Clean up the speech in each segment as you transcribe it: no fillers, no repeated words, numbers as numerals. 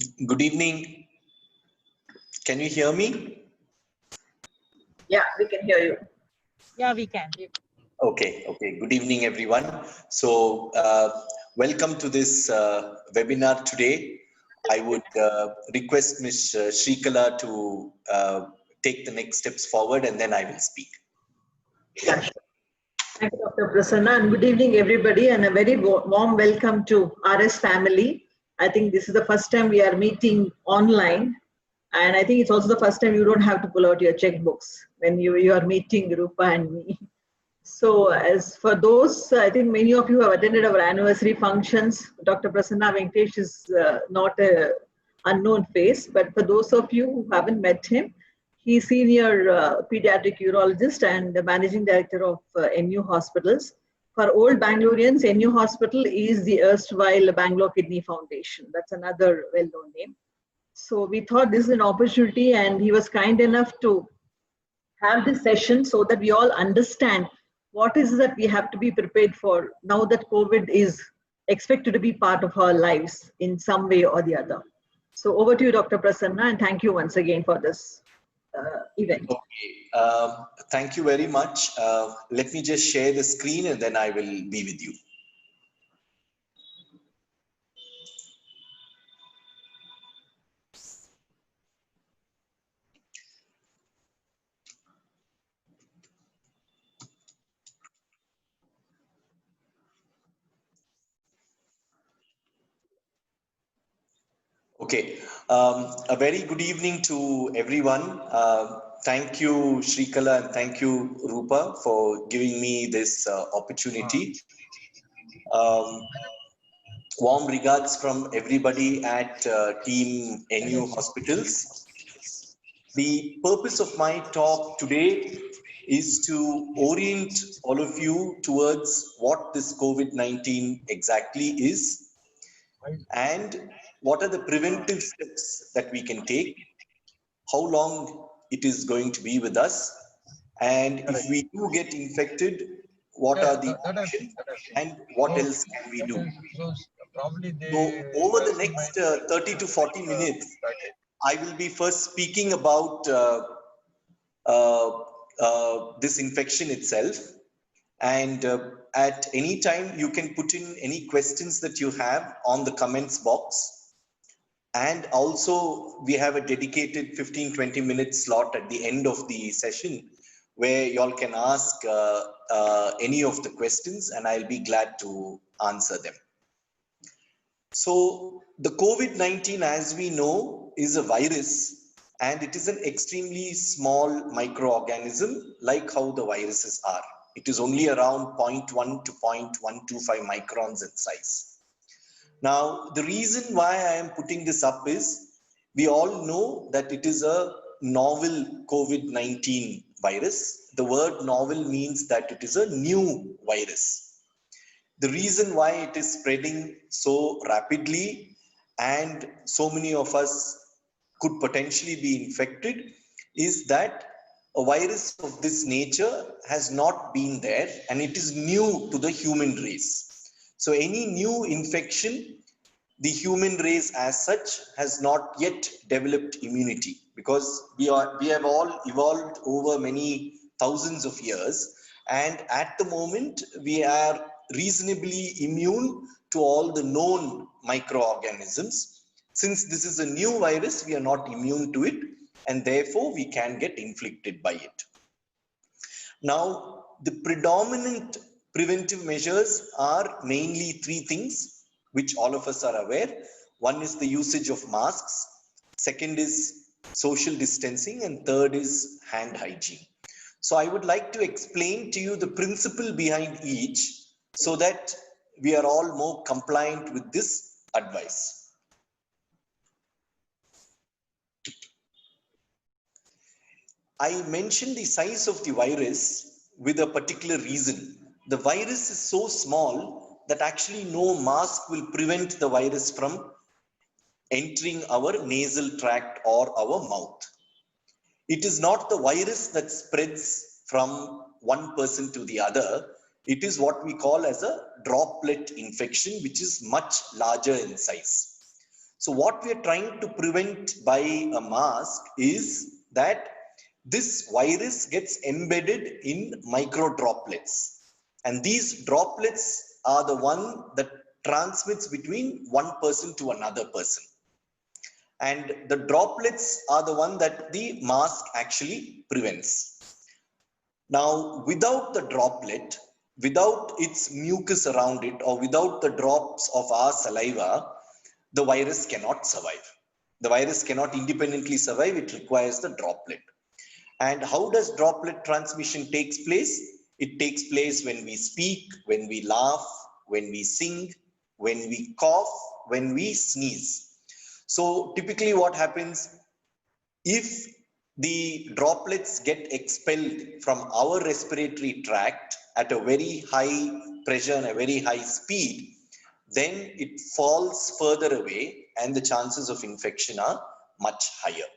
Good evening. Can you hear me? Yeah, we can hear you. Yeah, we can. Okay. Good evening, everyone. So, welcome to this webinar today. I would request Ms. Shrikala to take the next steps forward, and then I will speak. Yeah, sure. Thank you, Dr. Prasanna, and good evening, everybody, and a very warm welcome to RS family. I think this is the first time we are meeting online, and I think it's also the first time you don't have to pull out your checkbooks when you are meeting Rupa and me. So, as for those, I think many of you have attended our anniversary functions. Dr. Prasanna Venkatesh is not a unknown face, but for those of you who haven't met him, he's senior pediatric urologist and the managing director of NU Hospitals. For old Bangaloreans, NU Hospital is the erstwhile Bangalore Kidney Foundation. That's another well-known name. So we thought this is an opportunity, and he was kind enough to have this session so that we all understand what is that we have to be prepared for now that COVID is expected to be part of our lives in some way or the other. So over to you, Dr. Prasanna, and thank you once again for this event. Okay. Thank you very much. Let me just share the screen, and then I will be with you. Okay, a very good evening to everyone. Thank you, Shrikala, and thank you, Rupa, for giving me this opportunity. Warm regards from everybody at Team NU Hospitals. The purpose of my talk today is to orient all of you towards what this COVID-19 exactly is and what are the preventive steps that we can take, how long it is going to be with us, and if we do get infected, what are the options and what else can we do. So over the next 30 to 40 minutes, I will be first speaking about this infection itself. And at any time, you can put in any questions that you have on the comments box. And also, we have a dedicated 15-20 minute slot at the end of the session where y'all can ask any of the questions, and I'll be glad to answer them. So the COVID-19, as we know, is a virus, and it is an extremely small microorganism, like how the viruses are. It is only around 0.1 to 0.125 microns in size. Now, the reason why I am putting this up is we all know that it is a novel COVID-19 virus. The word novel means that it is a new virus. The reason why it is spreading so rapidly and so many of us could potentially be infected is that a virus of this nature has not been there, and it is new to the human race. So any new infection, the human race as such has not yet developed immunity, because we have all evolved over many thousands of years, and at the moment we are reasonably immune to all the known microorganisms. Since this is a new virus, we are not immune to it, and therefore we can get inflicted by it. Now, the predominant preventive measures are mainly three things, which all of us are aware. One is the usage of masks, second is social distancing, and third is hand hygiene. So I would like to explain to you the principle behind each so that we are all more compliant with this advice. I mentioned the size of the virus with a particular reason. The virus is so small that actually no mask will prevent the virus from entering our nasal tract or our mouth. It is not the virus that spreads from one person to the other. It is what we call as a droplet infection, which is much larger in size. So what we are trying to prevent by a mask is that this virus gets embedded in micro droplets. And these droplets are the one that transmits between one person to another person. And the droplets are the one that the mask actually prevents. Now, without the droplet, without its mucus around it, or without the drops of our saliva, the virus cannot survive. The virus cannot independently survive. It requires the droplet. And how does droplet transmission takes place? It takes place when we speak, when we laugh, when we sing, when we cough, when we sneeze. So typically what happens, if the droplets get expelled from our respiratory tract at a very high pressure and a very high speed, then it falls further away and the chances of infection are much higher.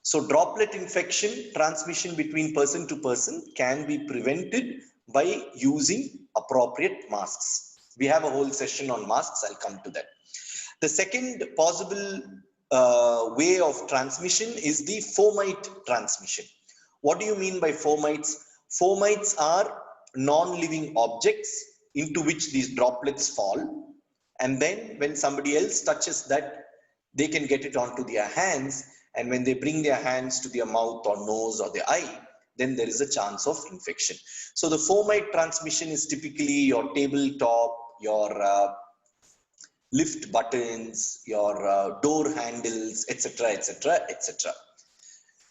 So droplet infection transmission between person to person can be prevented by using appropriate masks. We have a whole session on masks. I'll come to that. The second possible way of transmission is the fomite transmission. What do you mean by fomites? Fomites are non-living objects into which these droplets fall. And then when somebody else touches that, they can get it onto their hands. And when they bring their hands to their mouth or nose or their eye, then there is a chance of infection. So the fomite transmission is typically your tabletop, your lift buttons, your door handles, etc., etc., etc.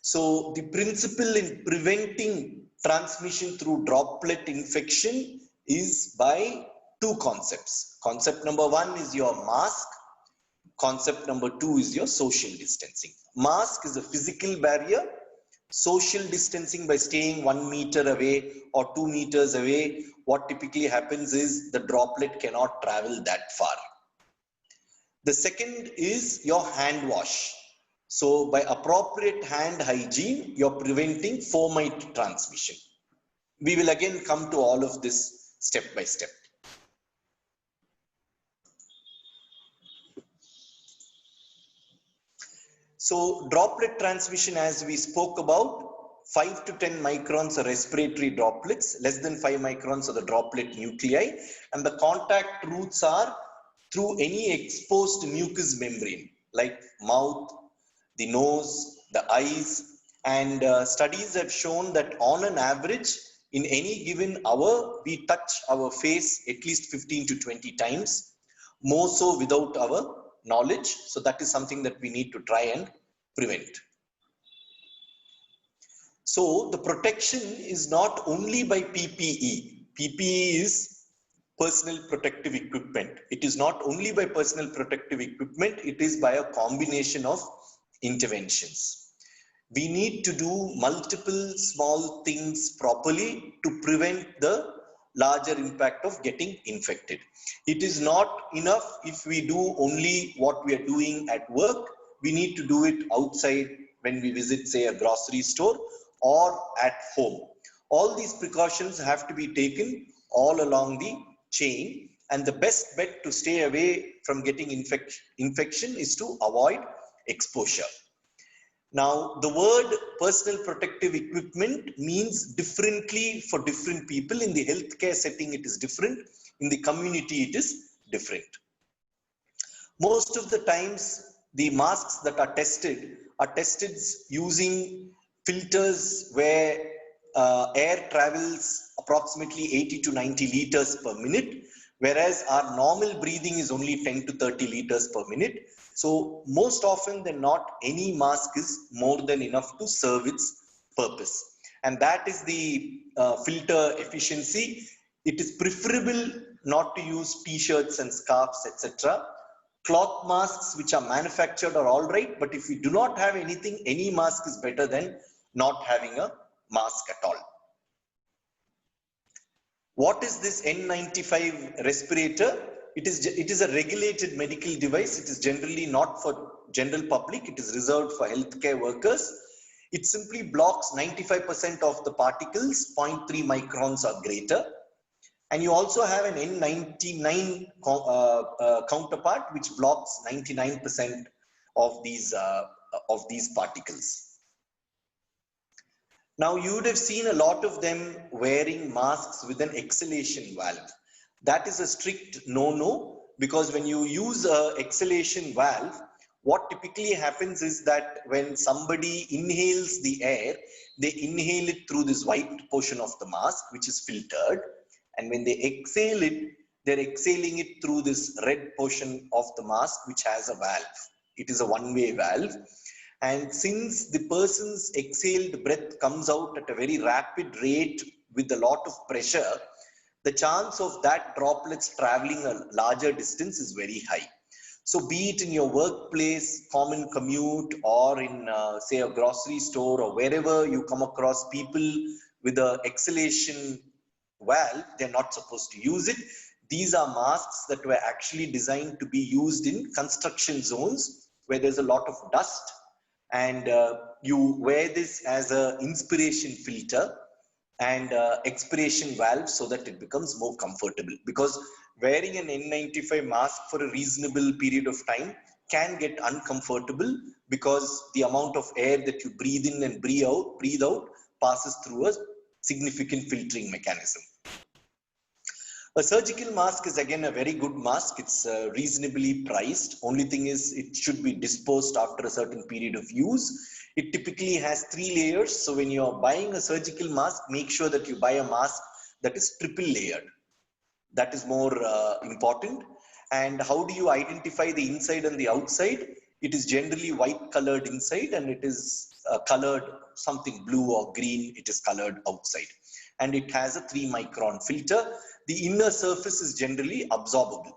So the principle in preventing transmission through droplet infection is by two concepts. Concept number one is your mask. Concept number two is your social distancing. Mask is a physical barrier. Social distancing, by staying 1 meter away or 2 meters away, what typically happens is the droplet cannot travel that far. The second is your hand wash. So by appropriate hand hygiene, you're preventing fomite transmission. We will again come to all of this step by step. So droplet transmission, as we spoke about, 5 to 10 microns are respiratory droplets, less than 5 microns are the droplet nuclei, and the contact routes are through any exposed mucous membrane like mouth, the nose, the eyes, and studies have shown that on an average in any given hour we touch our face at least 15 to 20 times, more so without our knowledge. So that is something that we need to try and prevent. So the protection is not only by PPE. PPE is personal protective equipment. It is not only by personal protective equipment, it is by a combination of interventions. We need to do multiple small things properly to prevent the larger impact of getting infected. It is not enough if we do only what we are doing at work. We need to do it outside when we visit, say, a grocery store or at home. All these precautions have to be taken all along the chain, and the best bet to stay away from getting infection is to avoid exposure. Now, the word personal protective equipment means differently for different people. In the healthcare setting, it is different. In the community, it is different. Most of the times, the masks that are tested using filters where air travels approximately 80 to 90 liters per minute, whereas our normal breathing is only 10 to 30 liters per minute. So most often than not, any mask is more than enough to serve its purpose. And that is the filter efficiency. It is preferable not to use t-shirts and scarves, etc. Cloth masks which are manufactured are all right, but if we do not have anything, any mask is better than not having a mask at all. What is this N95 respirator? It is a regulated medical device. It is generally not for general public. It is reserved for healthcare workers. It simply blocks 95% of the particles, 0.3 microns or greater. And you also have an N99 counterpart, which blocks 99% of these particles. Now, you would have seen a lot of them wearing masks with an exhalation valve. That is a strict no-no, because when you use an exhalation valve, what typically happens is that when somebody inhales the air, they inhale it through this white portion of the mask, which is filtered. And when they exhale it, they're exhaling it through this red portion of the mask, which has a valve. It is a one-way valve. And since the person's exhaled breath comes out at a very rapid rate with a lot of pressure, the chance of that droplets traveling a larger distance is very high. So be it in your workplace, common commute, or in say a grocery store, or wherever you come across people with an exhalation valve, they're not supposed to use it. These are masks that were actually designed to be used in construction zones where there's a lot of dust, and you wear this as an inspiration filter and expiration valve so that it becomes more comfortable, because wearing an N95 mask for a reasonable period of time can get uncomfortable because the amount of air that you breathe in and breathe out passes through a significant filtering mechanism. A surgical mask is again a very good mask. It's reasonably priced. Only thing is it should be disposed after a certain period of use. It typically has 3 layers. So when you're buying a surgical mask, make sure that you buy a mask that is triple layered. That is more important. And how do you identify the inside and the outside? It is generally white colored inside, and it is colored something blue or green. It is colored outside. And it has a 3 micron filter. The inner surface is generally absorbable.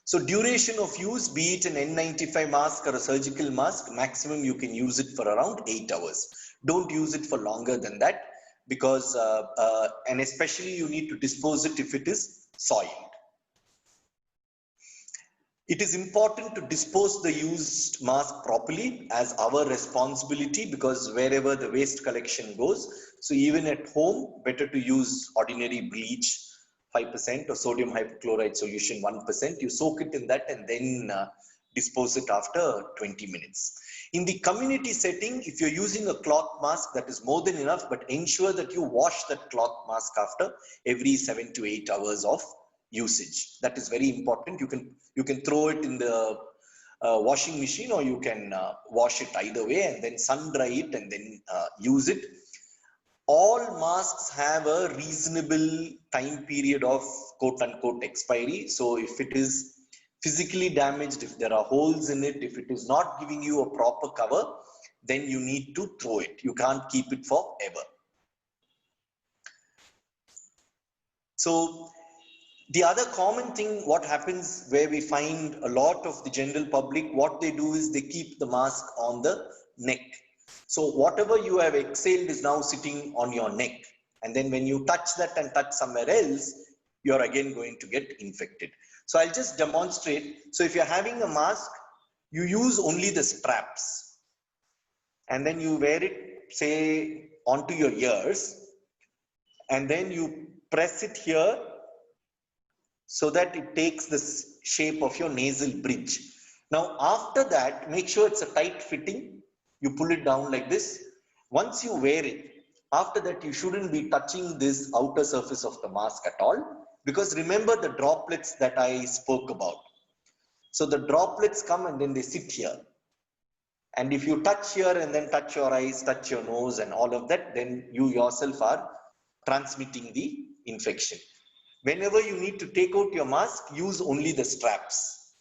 So duration of use, be it an N95 mask or a surgical mask, maximum you can use it for around 8 hours. Don't use it for longer than that, because and especially you need to dispose it if it is soiled. It is important to dispose the used mask properly as our responsibility, because wherever the waste collection goes, so even at home, better to use ordinary bleach 5% or sodium hypochlorite solution 1%. You soak it in that and then dispose it after 20 minutes. In the community setting, if you're using a cloth mask, that is more than enough, but ensure that you wash that cloth mask after every 7 to 8 hours of usage. That is very important. You can throw it in the washing machine, or you can wash it either way and then sun dry it and then use it. All masks have a reasonable time period of quote unquote expiry. So if it is physically damaged, if there are holes in it, if it is not giving you a proper cover, then you need to throw it. You can't keep it forever. So the other common thing, what happens where we find a lot of the general public, what they do is they keep the mask on the neck. So whatever you have exhaled is now sitting on your neck. And then when you touch that and touch somewhere else, you're again going to get infected. So I'll just demonstrate. So if you're having a mask, you use only the straps. And then you wear it, say, onto your ears. And then you press it here so that it takes the shape of your nasal bridge. Now, after that, make sure it's a tight fitting. You pull it down like this. Once you wear it, after that, you shouldn't be touching this outer surface of the mask at all, because remember the droplets that I spoke about. So the droplets come and then they sit here. And if you touch here and then touch your eyes, touch your nose and all of that, then you yourself are transmitting the infection. Whenever you need to take out your mask, use only the straps.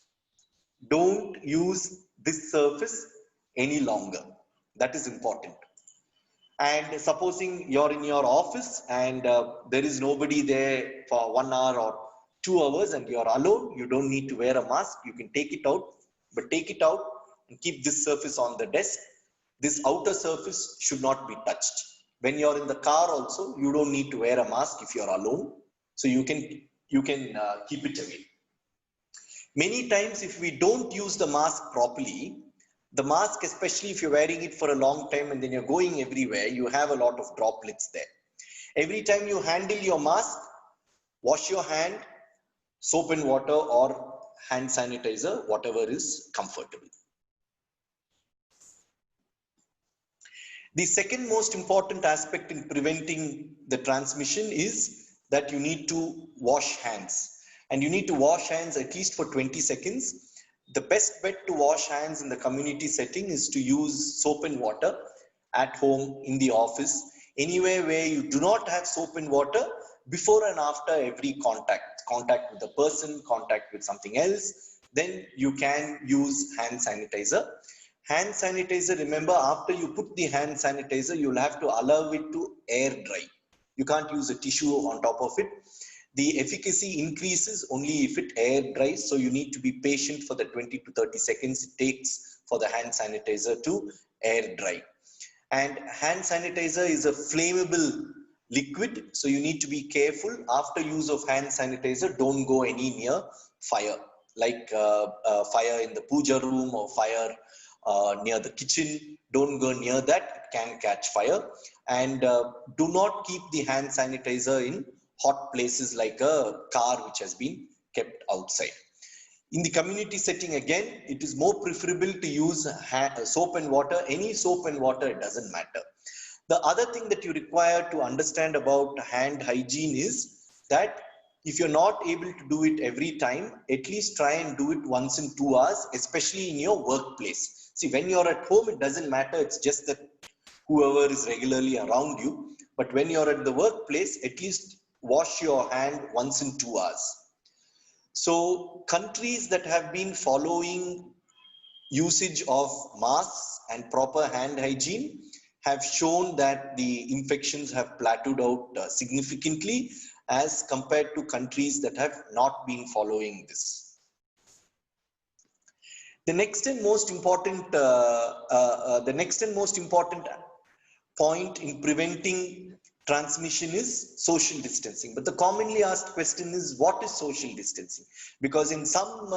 Don't use this surface any longer. That is important. And supposing you're in your office and there is nobody there for 1 hour or 2 hours and you're alone, you don't need to wear a mask. You can take it out, but take it out and keep this surface on the desk. This outer surface should not be touched. When you're in the car also, you don't need to wear a mask if you're alone. So you can keep it away. Many times if we don't use the mask properly, the mask, especially if you're wearing it for a long time and then you're going everywhere, you have a lot of droplets there. Every time you handle your mask, wash your hand, soap and water or hand sanitizer, whatever is comfortable. The second most important aspect in preventing the transmission is that you need to wash hands. And you need to wash hands at least for 20 seconds. The best bet to wash hands in the community setting is to use soap and water at home, in the office, anywhere where you do not have soap and water, before and after every contact with the person, contact with something else, then you can use hand sanitizer. Hand sanitizer, remember, after you put the hand sanitizer, you'll have to allow it to air dry. You can't use a tissue on top of it. The efficacy increases only if it air dries. So you need to be patient for the 20 to 30 seconds it takes for the hand sanitizer to air dry. And hand sanitizer is a flammable liquid. So you need to be careful after use of hand sanitizer. Don't go any near fire, like fire in the puja room or fire near the kitchen. Don't go near that, it can catch fire. And do not keep the hand sanitizer in hot places like a car which has been kept outside. In the community setting, again, it is more preferable to use soap and water. Any soap and water, it doesn't matter. The other thing that you require to understand about hand hygiene is that if you're not able to do it every time, at least try and do it once in 2 hours, especially in your workplace. See, when you're at home, it doesn't matter. It's just that whoever is regularly around you. But when you're at the workplace, at least wash your hand once in 2 hours. So countries that have been following usage of masks and proper hand hygiene have shown that the infections have plateaued out significantly as compared to countries that have not been following this. The next and most important point in preventing transmission is social distancing. But the commonly asked question is, what is social distancing? Because in some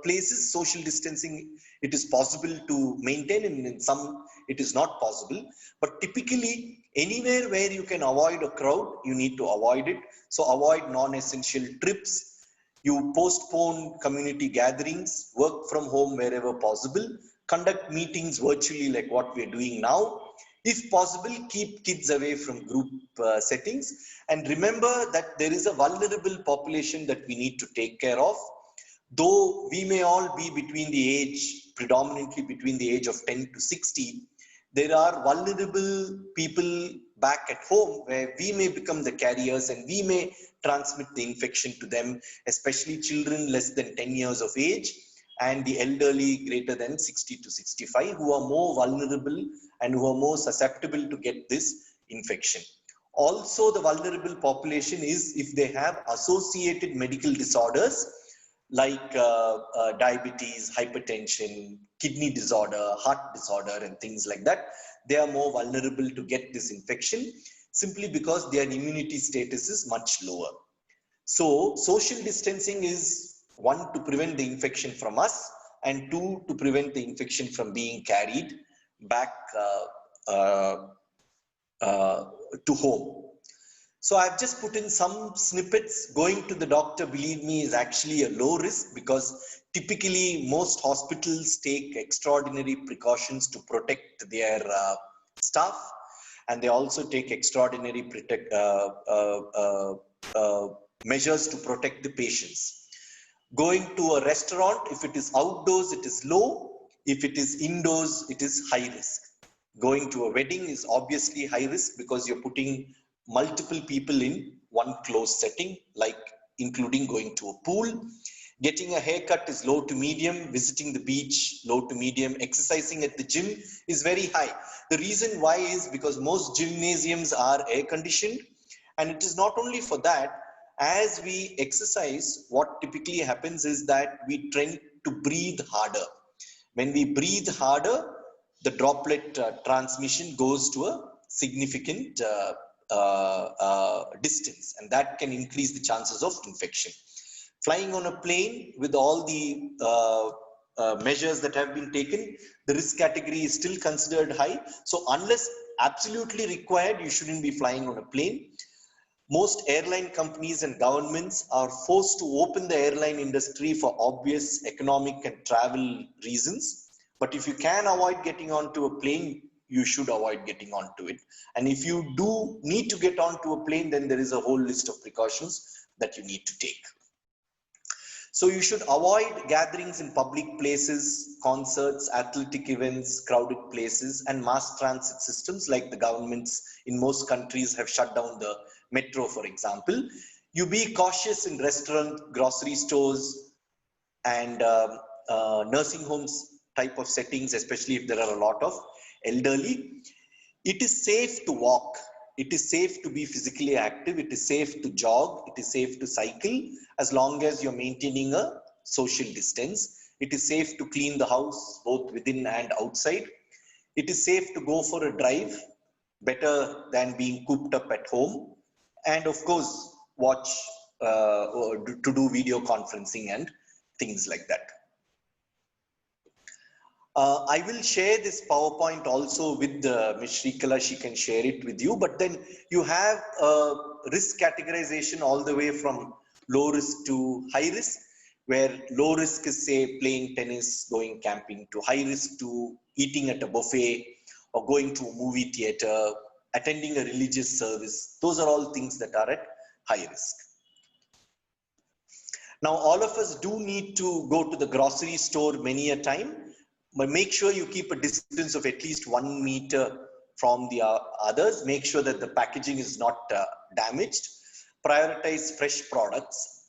places, social distancing, it is possible to maintain, and in some it is not possible. But typically, anywhere where you can avoid a crowd, you need to avoid it. So avoid non-essential trips. You postpone community gatherings, work from home wherever possible, conduct meetings virtually like what we're doing now. If possible, keep kids away from group settings. And remember that there is a vulnerable population that we need to take care of. Though we may all be predominantly between the age of 10 to 60, there are vulnerable people back at home where we may become the carriers and we may transmit the infection to them, especially children less than 10 years of age and the elderly greater than 60 to 65, who are more vulnerable and who are more susceptible to get this infection. Also, the vulnerable population is if they have associated medical disorders like diabetes, hypertension, kidney disorder, heart disorder, and things like that. They are more vulnerable to get this infection simply because their immunity status is much lower. So social distancing is, one, to prevent the infection from us, and two, to prevent the infection from being carried back to home. So I've just put in some snippets. Going to the doctor, believe me, is actually a low risk because typically most hospitals take extraordinary precautions to protect their staff, and they also take extraordinary measures to protect the patients. Going to a restaurant, if it is outdoors, it is low. If it is indoors, it is high risk. Going to a wedding is obviously high risk because you're putting multiple people in one closed setting, like including going to a pool. Getting a haircut is low to medium. Visiting the beach, low to medium. Exercising at the gym is very high. The reason why is because most gymnasiums are air conditioned, and it is not only for that. As we exercise, what typically happens is that we tend to breathe harder. When we breathe harder, the droplet transmission goes to a significant distance, and that can increase the chances of infection. Flying on a plane, with all the measures that have been taken, the risk category is still considered high. So unless absolutely required, you shouldn't be flying on a plane. Most airline companies and governments are forced to open the airline industry for obvious economic and travel reasons. But if you can avoid getting onto a plane, you should avoid getting onto it. And if you do need to get onto a plane, then there is a whole list of precautions that you need to take. So you should avoid gatherings in public places, concerts, athletic events, crowded places, and mass transit systems like the governments in most countries have shut down the metro, for example. You be cautious in restaurants, grocery stores, and nursing homes type of settings, especially if there are a lot of elderly. It is safe to walk. It is safe to be physically active. It is safe to jog. It is safe to cycle as long as you're maintaining a social distance. It is safe to clean the house both within and outside. It is safe to go for a drive, better than being cooped up at home. And of course, watch to do video conferencing and things like that. I will share this PowerPoint also with Ms. Shrikala. She can share it with you, but then you have a risk categorization all the way from low risk to high risk, where low risk is say playing tennis, going camping, to high risk to eating at a buffet or going to a movie theater, attending a religious service. Those are all things that are at high risk. Now, all of us do need to go to the grocery store many a time, but make sure you keep a distance of at least 1 meter from the others. Make sure that the packaging is not damaged. Prioritize fresh products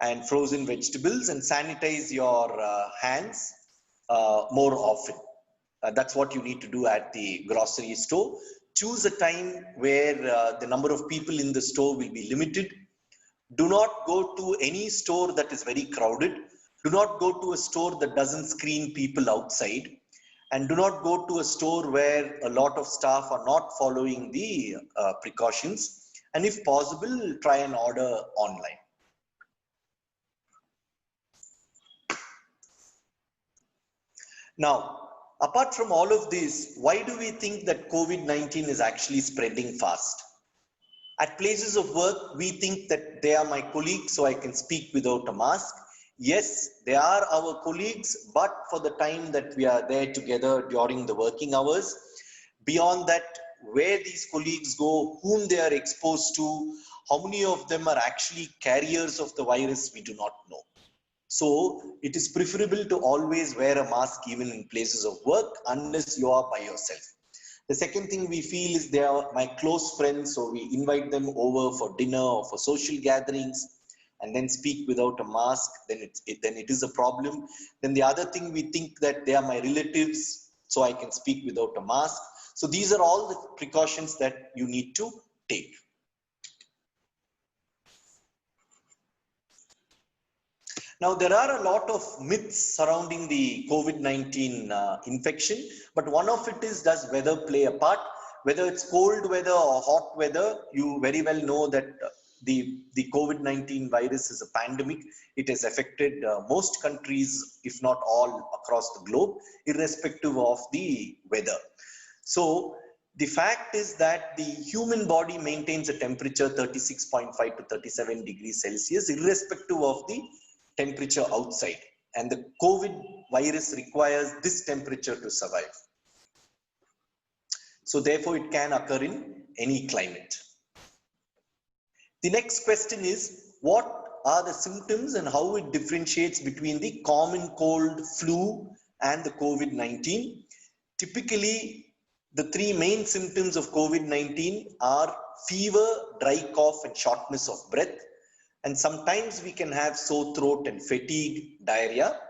and frozen vegetables, and sanitize your hands more often. That's what you need to do at the grocery store. Choose a time where the number of people in the store will be limited. Do not go to any store that is very crowded. Do not go to a store that doesn't screen people outside. And do not go to a store where a lot of staff are not following the precautions. And if possible, try and order online. Now, apart from all of this, why do we think that COVID-19 is actually spreading fast? At places of work, we think that they are my colleagues, so I can speak without a mask. Yes, they are our colleagues, but for the time that we are there together during the working hours. Beyond that, where these colleagues go, whom they are exposed to, how many of them are actually carriers of the virus, we do not know. So it is preferable to always wear a mask even in places of work, unless you are by yourself. The second thing we feel is they are my close friends, so we invite them over for dinner or for social gatherings and then speak without a mask, then it is a problem. Then the other thing, we think that they are my relatives, so I can speak without a mask. So these are all the precautions that you need to take. Now, there are a lot of myths surrounding the COVID-19 infection, but one of it is, does weather play a part? Whether it's cold weather or hot weather, you very well know that the COVID-19 virus is a pandemic. It has affected most countries, if not all, across the globe, irrespective of the weather. So the fact is that the human body maintains a temperature 36.5 to 37 degrees Celsius, irrespective of the temperature outside, and the COVID virus requires this temperature to survive. So therefore it can occur in any climate. The next question is, what are the symptoms and how it differentiates between the common cold, flu and the COVID-19? Typically, the three main symptoms of COVID-19 are fever, dry cough and shortness of breath. And sometimes we can have sore throat and fatigue, diarrhea,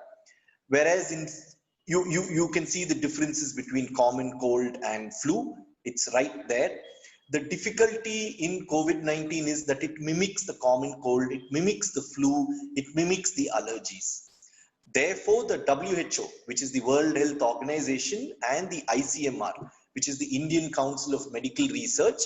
whereas you can see the differences between common cold and flu. It's right there. The difficulty in COVID-19 is that it mimics the common cold, it mimics the flu, it mimics the allergies. Therefore, the WHO, which is the World Health Organization, and the ICMR, which is the Indian Council of Medical Research,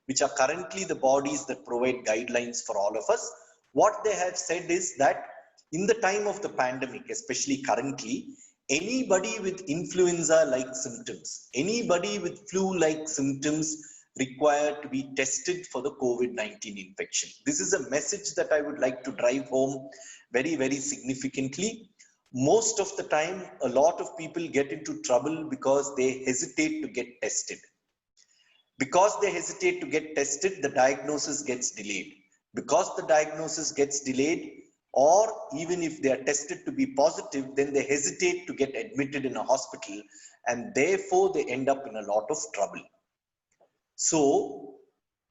which are currently the bodies that provide guidelines for all of us, what they have said is that in the time of the pandemic, especially currently, anybody with influenza-like symptoms, anybody with flu-like symptoms require to be tested for the COVID-19 infection. This is a message that I would like to drive home very, very significantly. Most of the time, a lot of people get into trouble because they hesitate to get tested. Because they hesitate to get tested, the diagnosis gets delayed. Because the diagnosis gets delayed, or even if they are tested to be positive, then they hesitate to get admitted in a hospital, and therefore they end up in a lot of trouble. So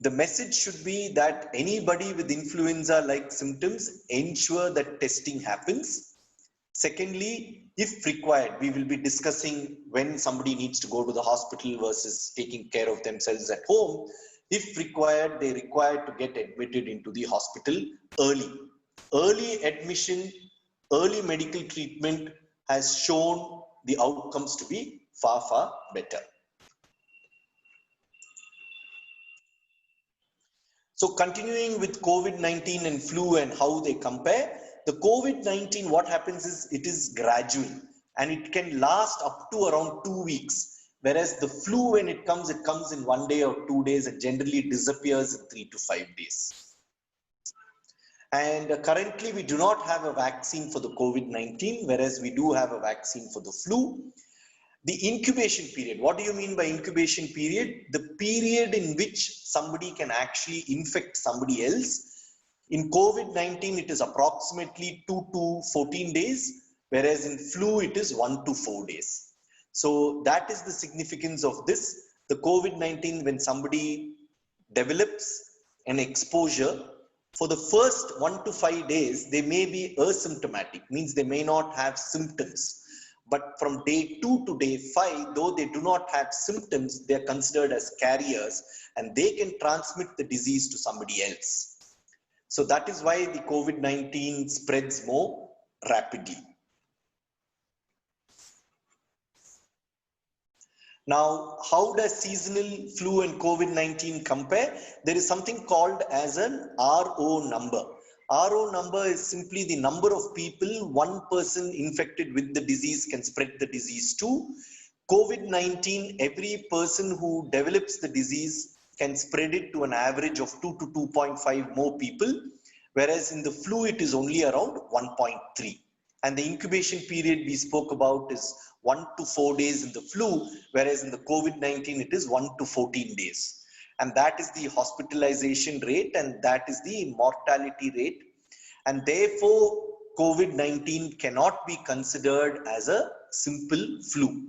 the message should be that anybody with influenza-like symptoms, ensure that testing happens. Secondly, if required, we will be discussing when somebody needs to go to the hospital versus taking care of themselves at home. If required, they require to get admitted into the hospital early. Early admission, early medical treatment has shown the outcomes to be far, far better. So continuing with COVID-19 and flu and how they compare, the COVID-19, what happens is it is gradual and it can last up to around 2 weeks. Whereas the flu, when it comes in 1 day or 2 days, it generally disappears in 3 to 5 days. And currently we do not have a vaccine for the COVID-19, whereas we do have a vaccine for the flu. The incubation period, what do you mean by incubation period? The period in which somebody can actually infect somebody else. In COVID-19, it is approximately 2 to 14 days, whereas in flu, it is 1 to 4 days. So that is the significance of this. The COVID-19, when somebody develops an exposure, for the first 1 to 5 days, they may be asymptomatic, means they may not have symptoms. But from day 2 to day 5, though they do not have symptoms, they are considered as carriers and they can transmit the disease to somebody else. So that is why the COVID-19 spreads more rapidly. Now, how does seasonal flu and COVID-19 compare? There is something called as an RO number. RO number is simply the number of people one person infected with the disease can spread the disease to. COVID-19, every person who develops the disease can spread it to an average of 2 to 2.5 more people, whereas in the flu it is only around 1.3. And the incubation period we spoke about is 1 to 4 days in the flu, whereas in the COVID-19 it is 1 to 14 days. And that is the hospitalization rate and that is the mortality rate. And therefore, COVID-19 cannot be considered as a simple flu.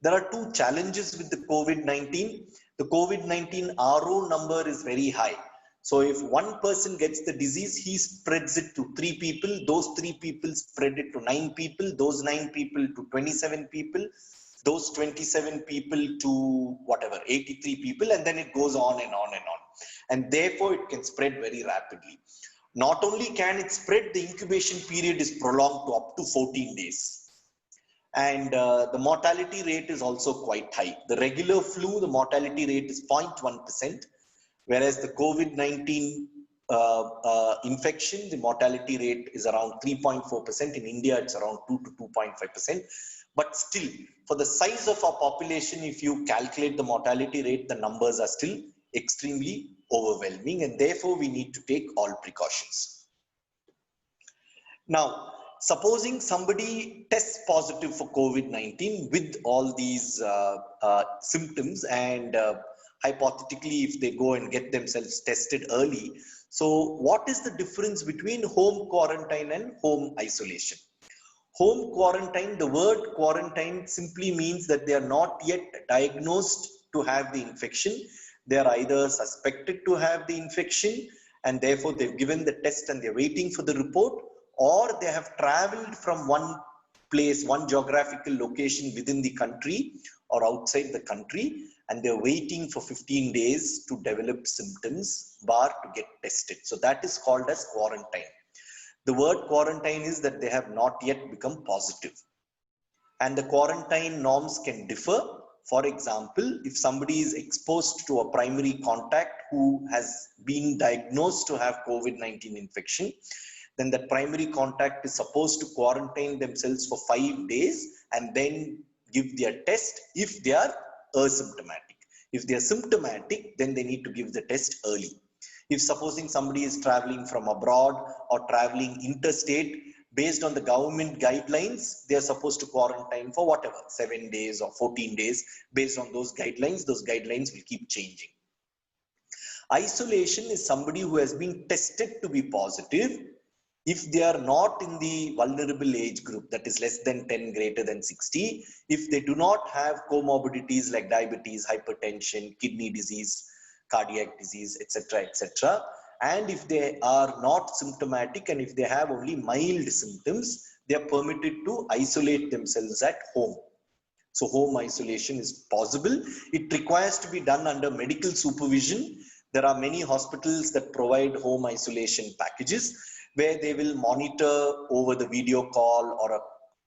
There are two challenges with the COVID-19. The COVID-19 RO number is very high. So if one person gets the disease, he spreads it to 3 people. Those 3 people spread it to 9 people. Those 9 people to 27 people. Those 27 people to whatever, 83 people, and then it goes on and on and on. And therefore, it can spread very rapidly. Not only can it spread, the incubation period is prolonged to up to 14 days. And the mortality rate is also quite high. The regular flu, the mortality rate is 0.1%, whereas the COVID-19 infection, the mortality rate is around 3.4%. In India, it's around 2 to 2.5%. But still, for the size of our population, if you calculate the mortality rate, the numbers are still extremely overwhelming, and therefore we need to take all precautions. Now, supposing somebody tests positive for COVID-19 with all these symptoms, and hypothetically, if they go and get themselves tested early, so what is the difference between home quarantine and home isolation? Home quarantine, the word quarantine simply means that they are not yet diagnosed to have the infection. They are either suspected to have the infection and therefore they've given the test and they're waiting for the report, or they have traveled from one place, one geographical location within the country or outside the country, and they're waiting for 15 days to develop symptoms bar to get tested. So that is called as quarantine. The word quarantine is that they have not yet become positive. And the quarantine norms can differ. For example, if somebody is exposed to a primary contact who has been diagnosed to have COVID-19 infection, then that primary contact is supposed to quarantine themselves for 5 days and then give their test if they are asymptomatic. If they are symptomatic, then they need to give the test early. If supposing somebody is traveling from abroad or traveling interstate, based on the government guidelines, they are supposed to quarantine for whatever, 7 days or 14 days. Based on those guidelines will keep changing. Isolation is somebody who has been tested to be positive. If they are not in the vulnerable age group, that is less than 10, greater than 60, if they do not have comorbidities like diabetes, hypertension, kidney disease, cardiac disease, etc., and if they are not symptomatic and if they have only mild symptoms, they are permitted to isolate themselves at home. So home isolation is possible. It requires to be done under medical supervision. There are many hospitals that provide home isolation packages where they will monitor over the video call or a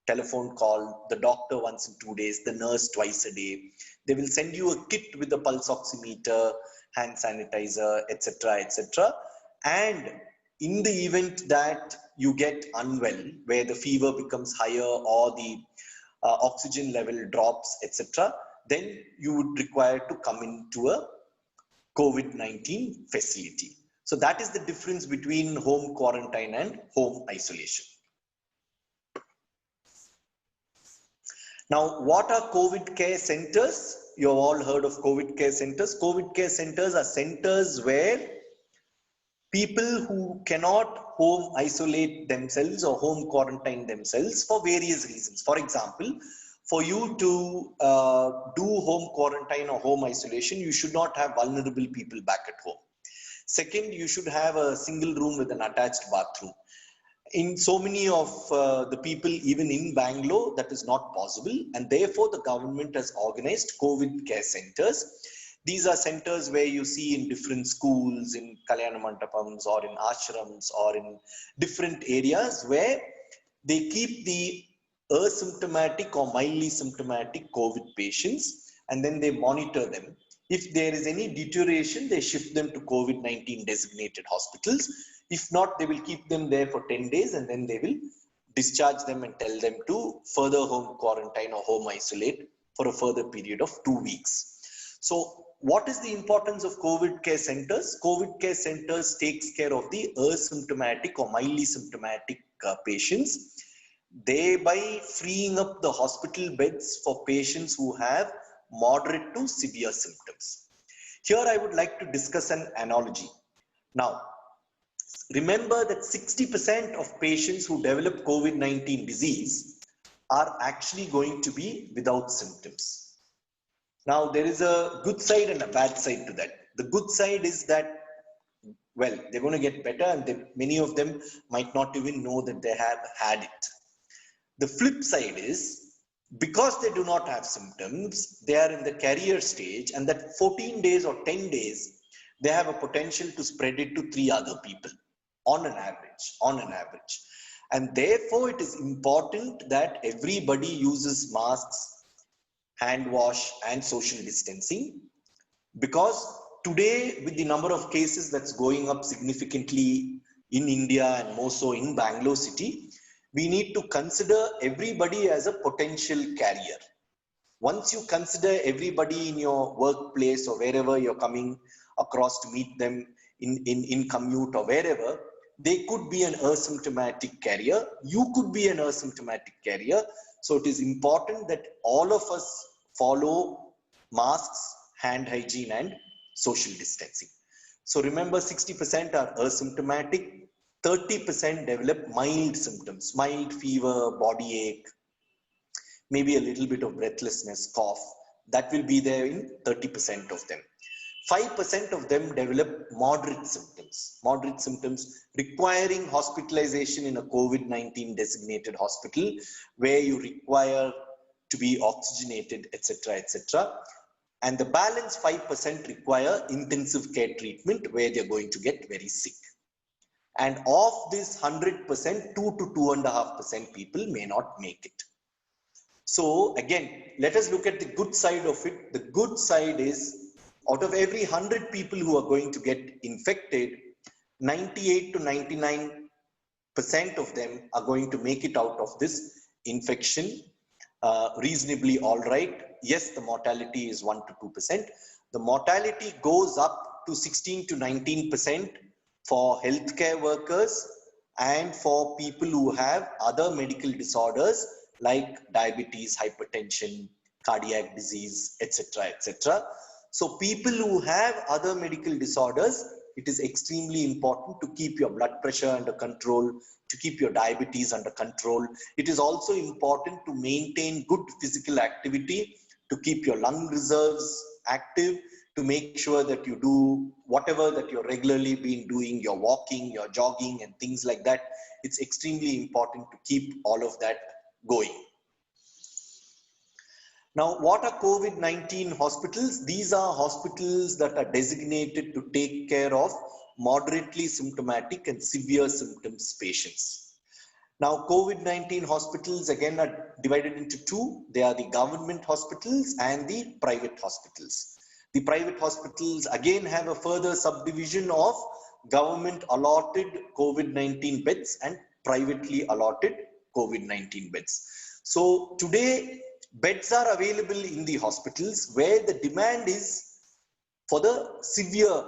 telephone call, the doctor once in 2 days, the nurse twice a day. They will send you a kit with a pulse oximeter, hand sanitizer, etc. And in the event that you get unwell, where the fever becomes higher or the oxygen level drops, etc., then you would require to come into a COVID-19 facility. So that is the difference between home quarantine and home isolation. Now, what are COVID care centers? You have all heard of COVID care centers. COVID care centers are centers where people who cannot home isolate themselves or home quarantine themselves for various reasons. For example, for you to do home quarantine or home isolation, you should not have vulnerable people back at home. Second, you should have a single room with an attached bathroom. In so many of the people, even in Bangalore, that is not possible. And therefore, the government has organized COVID care centers. These are centers where you see in different schools, in Kalyana Mandapams or in ashrams or in different areas where they keep the asymptomatic or mildly symptomatic COVID patients and then they monitor them. If there is any deterioration, they shift them to COVID-19 designated hospitals. If not, they will keep them there for 10 days and then they will discharge them and tell them to further home quarantine or home isolate for a further period of 2 weeks. So what is the importance of COVID care centers? COVID care centers takes care of the asymptomatic or mildly symptomatic patients, thereby freeing up the hospital beds for patients who have moderate to severe symptoms. Here I would like to discuss an analogy. Now, remember that 60% of patients who develop COVID-19 disease are actually going to be without symptoms. Now, there is a good side and a bad side to that. The good side is that, well, they're going to get better and many of them might not even know that they have had it. The flip side is, because they do not have symptoms, they are in the carrier stage, and that 14 days or 10 days, they have a potential to spread it to 3 other people on an average. And therefore, it is important that everybody uses masks, hand wash, and social distancing, because today, with the number of cases that's going up significantly in India and more so in Bangalore city, we need to consider everybody as a potential carrier. Once you consider everybody in your workplace or wherever you're coming across to meet them in commute or wherever, they could be an asymptomatic carrier. You could be an asymptomatic carrier. So it is important that all of us follow masks, hand hygiene, and social distancing. So remember, 60% are asymptomatic. 30% develop mild symptoms, mild fever, body ache, maybe a little bit of breathlessness, cough. That will be there in 30% of them. 5% of them develop moderate symptoms requiring hospitalization in a COVID-19 designated hospital where you require to be oxygenated, etc. And the balance 5% require intensive care treatment where they're going to get very sick. And of this 100%, 2 to 2.5% people may not make it. So again, let us look at the good side of it. The good side is, out of every 100 people who are going to get infected, 98 to 99% of them are going to make it out of this infection reasonably all right. Yes, the mortality is 1 to 2%. The mortality goes up to 16 to 19% for healthcare workers and for people who have other medical disorders like diabetes, hypertension, cardiac disease, etc., etc. So people who have other medical disorders, it is extremely important to keep your blood pressure under control, to keep your diabetes under control. It is also important to maintain good physical activity, to keep your lung reserves active, to make sure that you do whatever that you're regularly been doing, you're walking, you're jogging and things like that. It's extremely important to keep all of that going. Now, what are COVID-19 hospitals? These are hospitals that are designated to take care of moderately symptomatic and severe symptoms patients. Now, COVID-19 hospitals again are divided into two. They are the government hospitals and the private hospitals. The private hospitals again have a further subdivision of government allotted COVID-19 beds and privately allotted COVID-19 beds. So today, beds are available in the hospitals where the demand is for the severe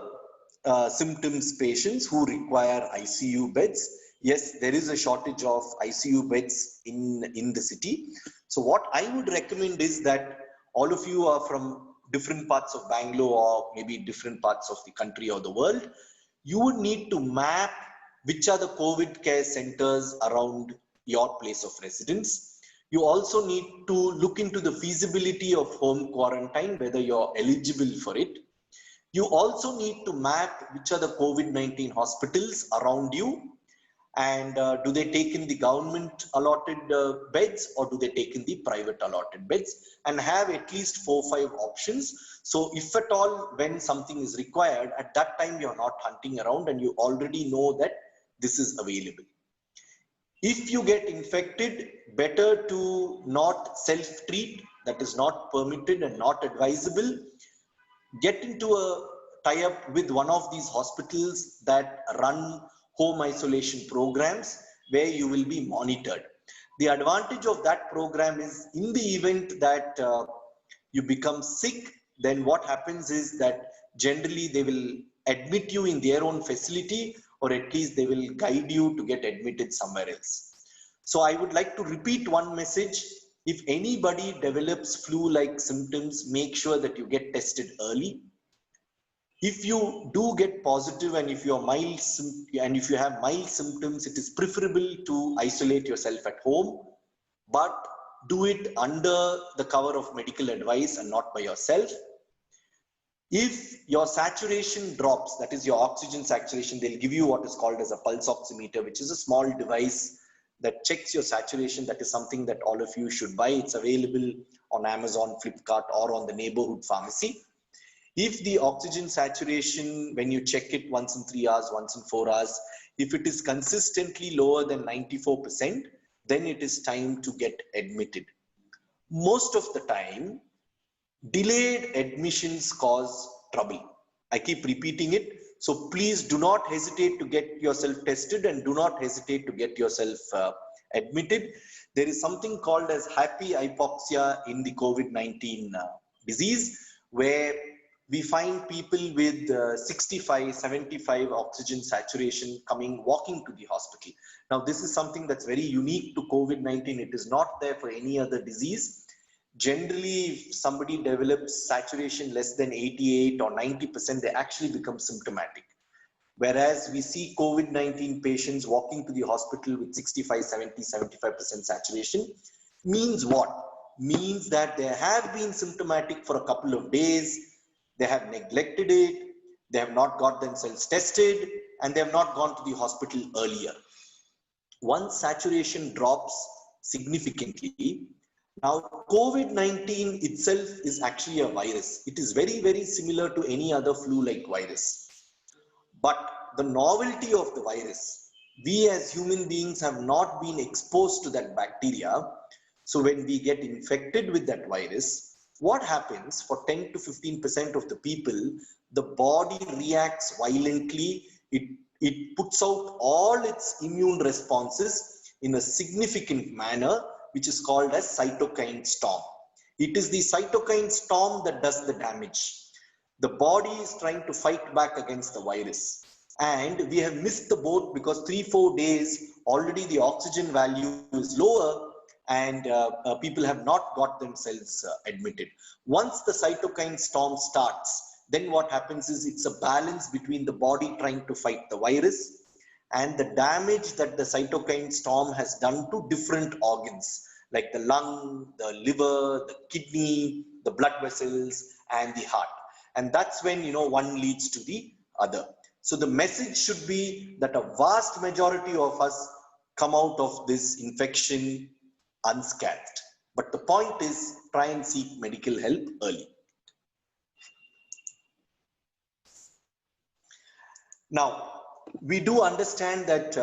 symptoms patients who require ICU beds. Yes, there is a shortage of ICU beds in the city. So what I would recommend is that all of you are from different parts of Bangalore or maybe different parts of the country or the world. You would need to map which are the COVID care centers around your place of residence. You also need to look into the feasibility of home quarantine, whether you're eligible for it. You also need to map which are the COVID-19 hospitals around you, and do they take in the government allotted beds or do they take in the private allotted beds, and have at least 4 or 5 options. So if at all when something is required, at that time you're not hunting around and you already know that this is available. If you get infected, better to not self-treat. That is not permitted and not advisable. Get into a tie-up with one of these hospitals that run home isolation programs where you will be monitored. The advantage of that program is, in the event that you become sick, then what happens is that generally they will admit you in their own facility, or at least they will guide you to get admitted somewhere else. So I would like to repeat one message. If anybody develops flu-like symptoms, make sure that you get tested early. If you do get positive and if you have mild symptoms, it is preferable to isolate yourself at home, but do it under the cover of medical advice and not by yourself. If your saturation drops, that is your oxygen saturation, they'll give you what is called as a pulse oximeter, which is a small device that checks your saturation. That is something that all of you should buy. It's available on Amazon, Flipkart, or on the neighborhood pharmacy. If the oxygen saturation, when you check it once in 3 hours, once in 4 hours, if it is consistently lower than 94%, then it is time to get admitted. Most of the time, delayed admissions cause trouble. I keep repeating it. So please do not hesitate to get yourself tested and do not hesitate to get yourself admitted. There is something called as happy hypoxia in the COVID-19 disease, where we find people with 65, 75 oxygen saturation walking to the hospital. Now, this is something that's very unique to COVID-19. It is not there for any other disease. Generally, if somebody develops saturation less than 88 or 90%, they actually become symptomatic. Whereas we see COVID-19 patients walking to the hospital with 65, 70, 75% saturation. Means what? Means that they have been symptomatic for a couple of days, they have neglected it, they have not got themselves tested, and they have not gone to the hospital earlier. Once saturation drops significantly, now COVID-19 itself is actually a virus. It is very, very similar to any other flu-like virus. But the novelty of the virus, we as human beings have not been exposed to that bacteria. So when we get infected with that virus, what happens for 10 to 15% of the people, the body reacts violently. It puts out all its immune responses in a significant manner, which is called as cytokine storm. It is the cytokine storm that does the damage. The body is trying to fight back against the virus. And we have missed the boat because 3-4 days already the oxygen value is lower, and people have not got themselves admitted. Once the cytokine storm starts, then what happens is it's a balance between the body trying to fight the virus and the damage that the cytokine storm has done to different organs like the lung, the liver, the kidney, the blood vessels, and the heart. And that's when, one leads to the other. So the message should be that a vast majority of us come out of this infection unscathed. But the point is, try and seek medical help early. Now, we do understand that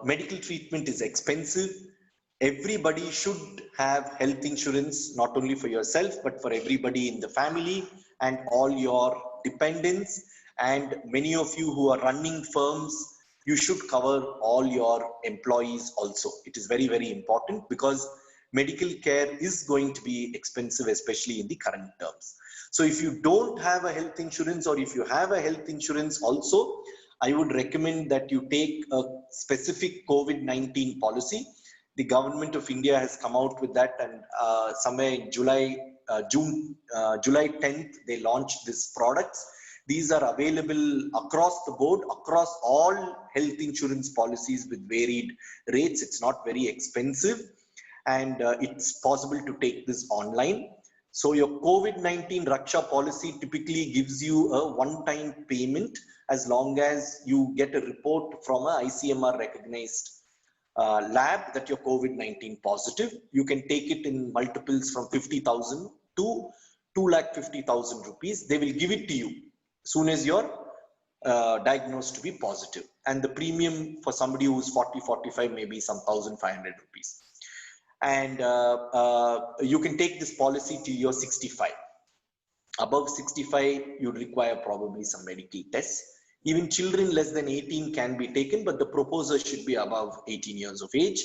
medical treatment is expensive. Everybody should have health insurance, not only for yourself, but for everybody in the family and all your dependents. And many of you who are running firms, you should cover all your employees also. It is very, very important because medical care is going to be expensive, especially in the current terms. So if you don't have a health insurance, or if you have a health insurance also, I would recommend that you take a specific COVID-19 policy. The government of India has come out with that, and somewhere in July 10th, they launched these products. These are available across the board, across all health insurance policies with varied rates. It's not very expensive, and it's possible to take this online. So your COVID-19 Raksha policy typically gives you a one-time payment as long as you get a report from a ICMR recognized lab that you're COVID-19 positive. You can take it in multiples from 50,000 to 2,50,000 rupees. They will give it to you as soon as you're diagnosed to be positive. And the premium for somebody who's 40-45 may be some 1,500 rupees. And you can take this policy till you're 65. Above 65, you'd require probably some medical tests. Even children less than 18 can be taken, but the proposer should be above 18 years of age.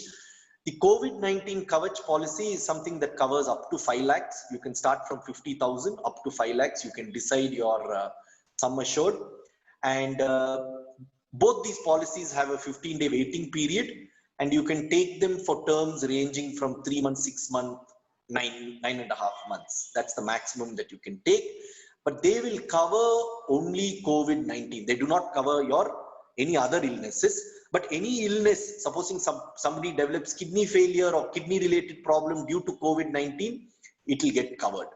The COVID-19 Kavach policy is something that covers up to 5 lakhs. You can start from 50,000 up to 5 lakhs. You can decide your sum assured. And both these policies have a 15-day waiting period, and you can take them for terms ranging from 3 months, 6 months, 9.5 months. That's the maximum that you can take. But they will cover only COVID-19. They do not cover any other illnesses. But any illness, supposing somebody develops kidney failure or kidney related problem due to COVID-19, it will get covered.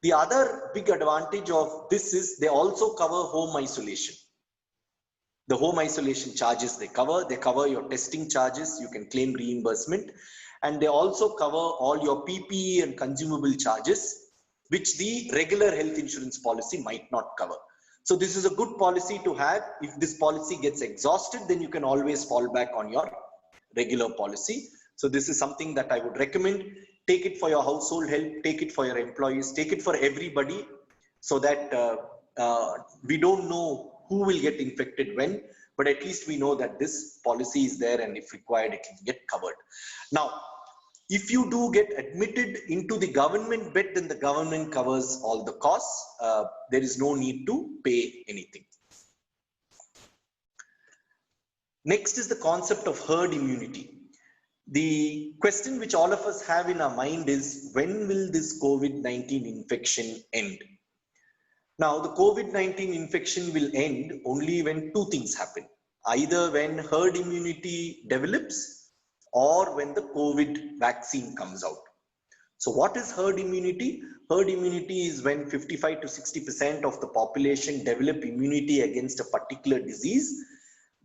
The other big advantage of this is they also cover home isolation. The home isolation charges they cover your testing charges, you can claim reimbursement, and they also cover all your PPE and consumable charges, which the regular health insurance policy might not cover. So this is a good policy to have. If this policy gets exhausted, then you can always fall back on your regular policy. So this is something that I would recommend. Take it for your household help, take it for your employees, take it for everybody, so that we don't know who will get infected when, but at least we know that this policy is there, and if required, it can get covered. Now, if you do get admitted into the government bed, then the government covers all the costs. There is no need to pay anything. Next is the concept of herd immunity. The question which all of us have in our mind is, when will this COVID-19 infection end? Now, the COVID-19 infection will end only when two things happen. Either when herd immunity develops or when the COVID vaccine comes out. So what is herd immunity? Herd immunity is when 55 to 60% of the population develop immunity against a particular disease.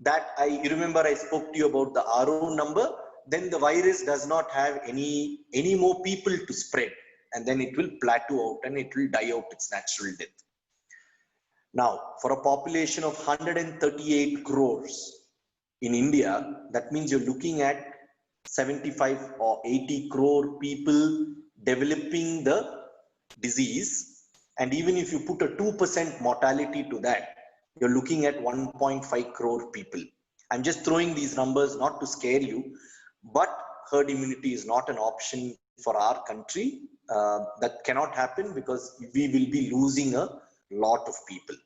That you remember I spoke to you about the RO number. Then the virus does not have any more people to spread, and then it will plateau out and it will die out its natural death. Now, for a population of 138 crores in India, that means you're looking at 75 or 80 crore people developing the disease. And even if you put a 2% mortality to that, you're looking at 1.5 crore people. I'm just throwing these numbers not to scare you, but herd immunity is not an option for our country. That cannot happen because we will be losing a lot of people.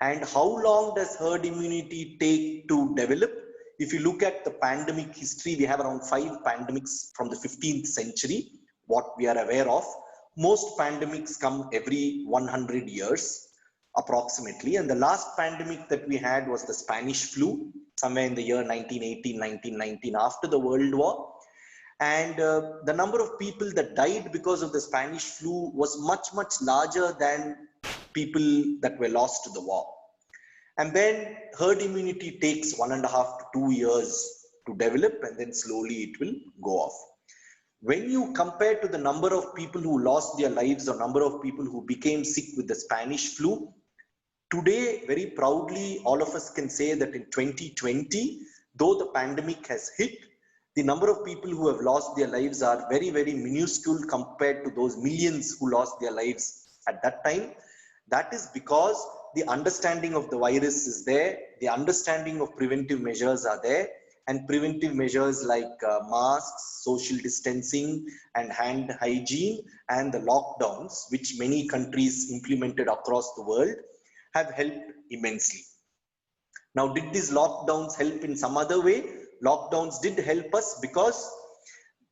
And how long does herd immunity take to develop? If you look at the pandemic history, we have around 5 pandemics from the 15th century, what we are aware of. Most pandemics come every 100 years approximately. And the last pandemic that we had was the Spanish flu, somewhere in the year 1918, 1919, after the World War. And the number of people that died because of the Spanish flu was much, much larger than people that were lost to the war. And then herd immunity takes 1.5 to 2 years to develop, and then slowly it will go off. When you compare to the number of people who lost their lives or number of people who became sick with the Spanish flu, today, very proudly, all of us can say that in 2020, though the pandemic has hit, the number of people who have lost their lives are very, very minuscule compared to those millions who lost their lives at that time. That is because the understanding of the virus is there, the understanding of preventive measures are there, and preventive measures like masks, social distancing, and hand hygiene, and the lockdowns, which many countries implemented across the world, have helped immensely. Now, did these lockdowns help in some other way? Lockdowns did help us because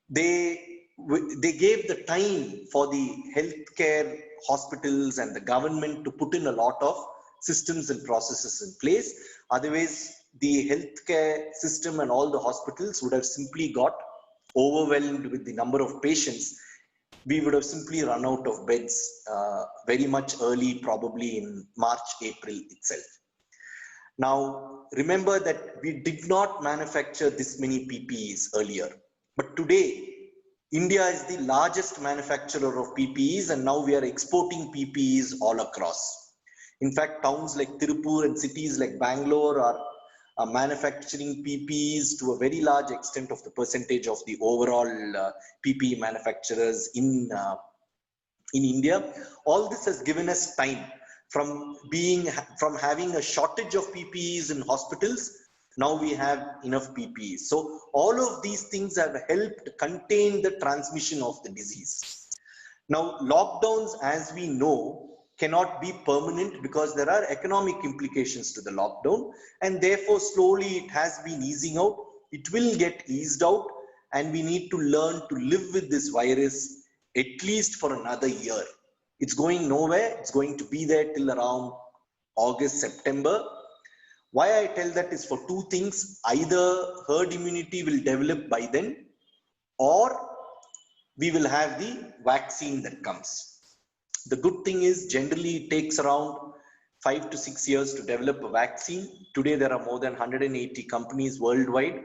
they gave the time for the healthcare hospitals and the government to put in a lot of systems and processes in place. Otherwise, the healthcare system and all the hospitals would have simply got overwhelmed with the number of patients. We would have simply run out of beds very much early, probably in March, April itself. Now, remember that we did not manufacture this many PPEs earlier, but today, India is the largest manufacturer of PPEs, and now we are exporting PPEs all across. In fact, towns like Tirupur and cities like Bangalore are manufacturing PPEs to a very large extent of the percentage of the overall PPE manufacturers in India. All this has given us time from having a shortage of PPEs in hospitals. Now we have enough PPEs. So all of these things have helped contain the transmission of the disease. Now, lockdowns, as we know, cannot be permanent because there are economic implications to the lockdown, and therefore slowly it has been easing out. It will get eased out, and we need to learn to live with this virus at least for another year. It's going nowhere. It's going to be there till around August, September. Why I tell that is for two things. Either herd immunity will develop by then, or we will have the vaccine that comes. The good thing is generally it takes around 5 to 6 years to develop a vaccine. Today there are more than 180 companies worldwide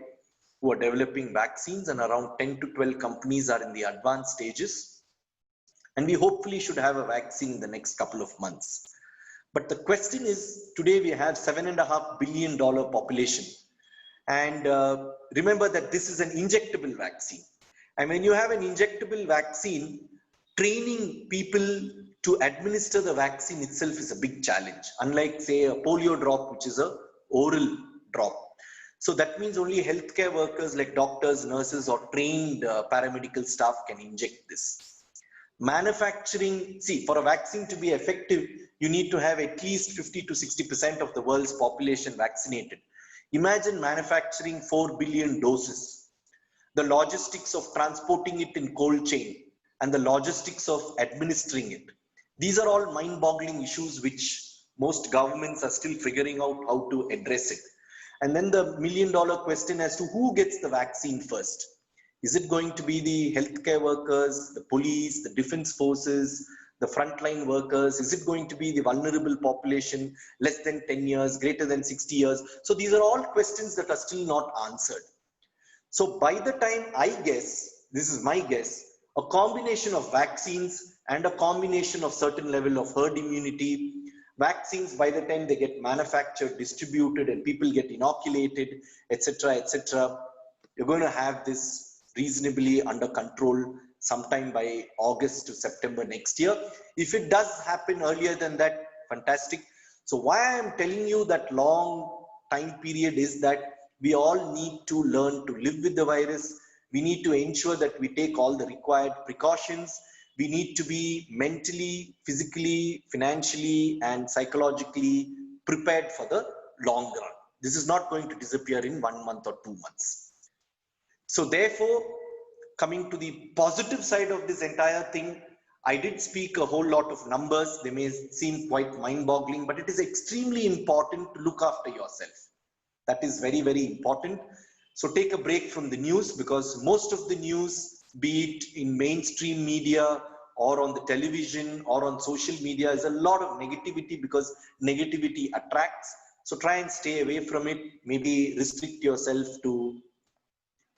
who are developing vaccines, and around 10 to 12 companies are in the advanced stages. And we hopefully should have a vaccine in the next couple of months. But the question is, today we have $7.5 billion population. And remember that this is an injectable vaccine. And when you have an injectable vaccine, training people to administer the vaccine itself is a big challenge. Unlike, say, a polio drop, which is an oral drop. So that means only healthcare workers like doctors, nurses, or trained paramedical staff can inject this. Manufacturing, see, for a vaccine to be effective, you need to have at least 50 to 60% of the world's population vaccinated. Imagine manufacturing 4 billion doses. The logistics of transporting it in cold chain and the logistics of administering it. These are all mind-boggling issues which most governments are still figuring out how to address it. And then the million-dollar question as to who gets the vaccine first. Is it going to be the healthcare workers, the police, the defense forces, the frontline workers? Is it going to be the vulnerable population, less than 10 years, greater than 60 years? So these are all questions that are still not answered. So by the time, I guess, this is my guess, a combination of vaccines and a combination of certain level of herd immunity, vaccines by the time they get manufactured, distributed, and people get inoculated, etc., you're going to have this reasonably under control sometime by August to September next year. If it does happen earlier than that, fantastic. So why I'm telling you that long time period is that we all need to learn to live with the virus, We need to ensure that we take all the required precautions. We need to be mentally, physically, financially, and psychologically prepared for the long run. This is not going to disappear in 1 month or 2 months. So therefore, coming to the positive side of this entire thing, I did speak a whole lot of numbers. They may seem quite mind-boggling, but it is extremely important to look after yourself. That is very, very important. So take a break from the news, because most of the news, be it in mainstream media or on the television or on social media, is a lot of negativity, because negativity attracts. So try and stay away from it. Maybe restrict yourself to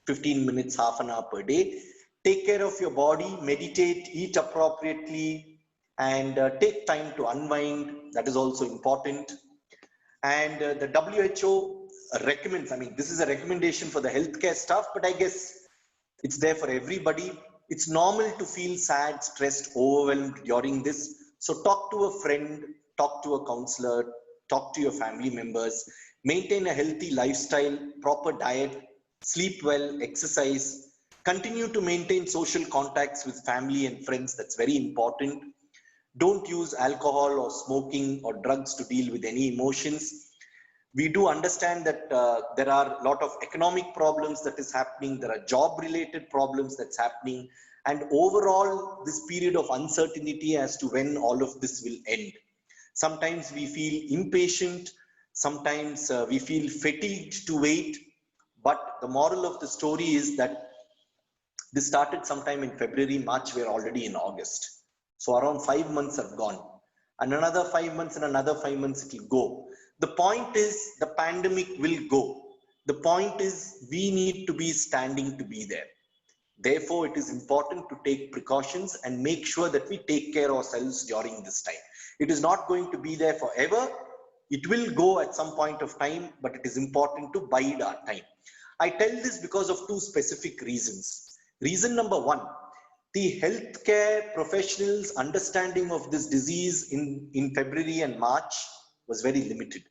15 minutes, half an hour per day. Take care of your body, meditate, eat appropriately, and take time to unwind. That is also important. And the WHO recommends, I mean, this is a recommendation for the healthcare staff, but I guess it's there for everybody. It's normal to feel sad, stressed, overwhelmed during this. So talk to a friend, talk to a counselor, talk to your family members, maintain a healthy lifestyle, proper diet, sleep well, exercise, continue to maintain social contacts with family and friends. That's very important. Don't use alcohol or smoking or drugs to deal with any emotions. We do understand that there are a lot of economic problems that is happening. There are job related problems that's happening. And overall, this period of uncertainty as to when all of this will end. Sometimes we feel impatient. Sometimes we feel fatigued to wait. But the moral of the story is that this started sometime in February, March, we're already in August. So around 5 months have gone. And another 5 months and another 5 months it will go. The point is the pandemic will go. The point is we need to be standing to be there. Therefore, it is important to take precautions and make sure that we take care of ourselves during this time. It is not going to be there forever. It will go at some point of time, but it is important to bide our time. I tell this because of two specific reasons. Reason number one, the healthcare professionals' understanding of this disease in February and March was very limited.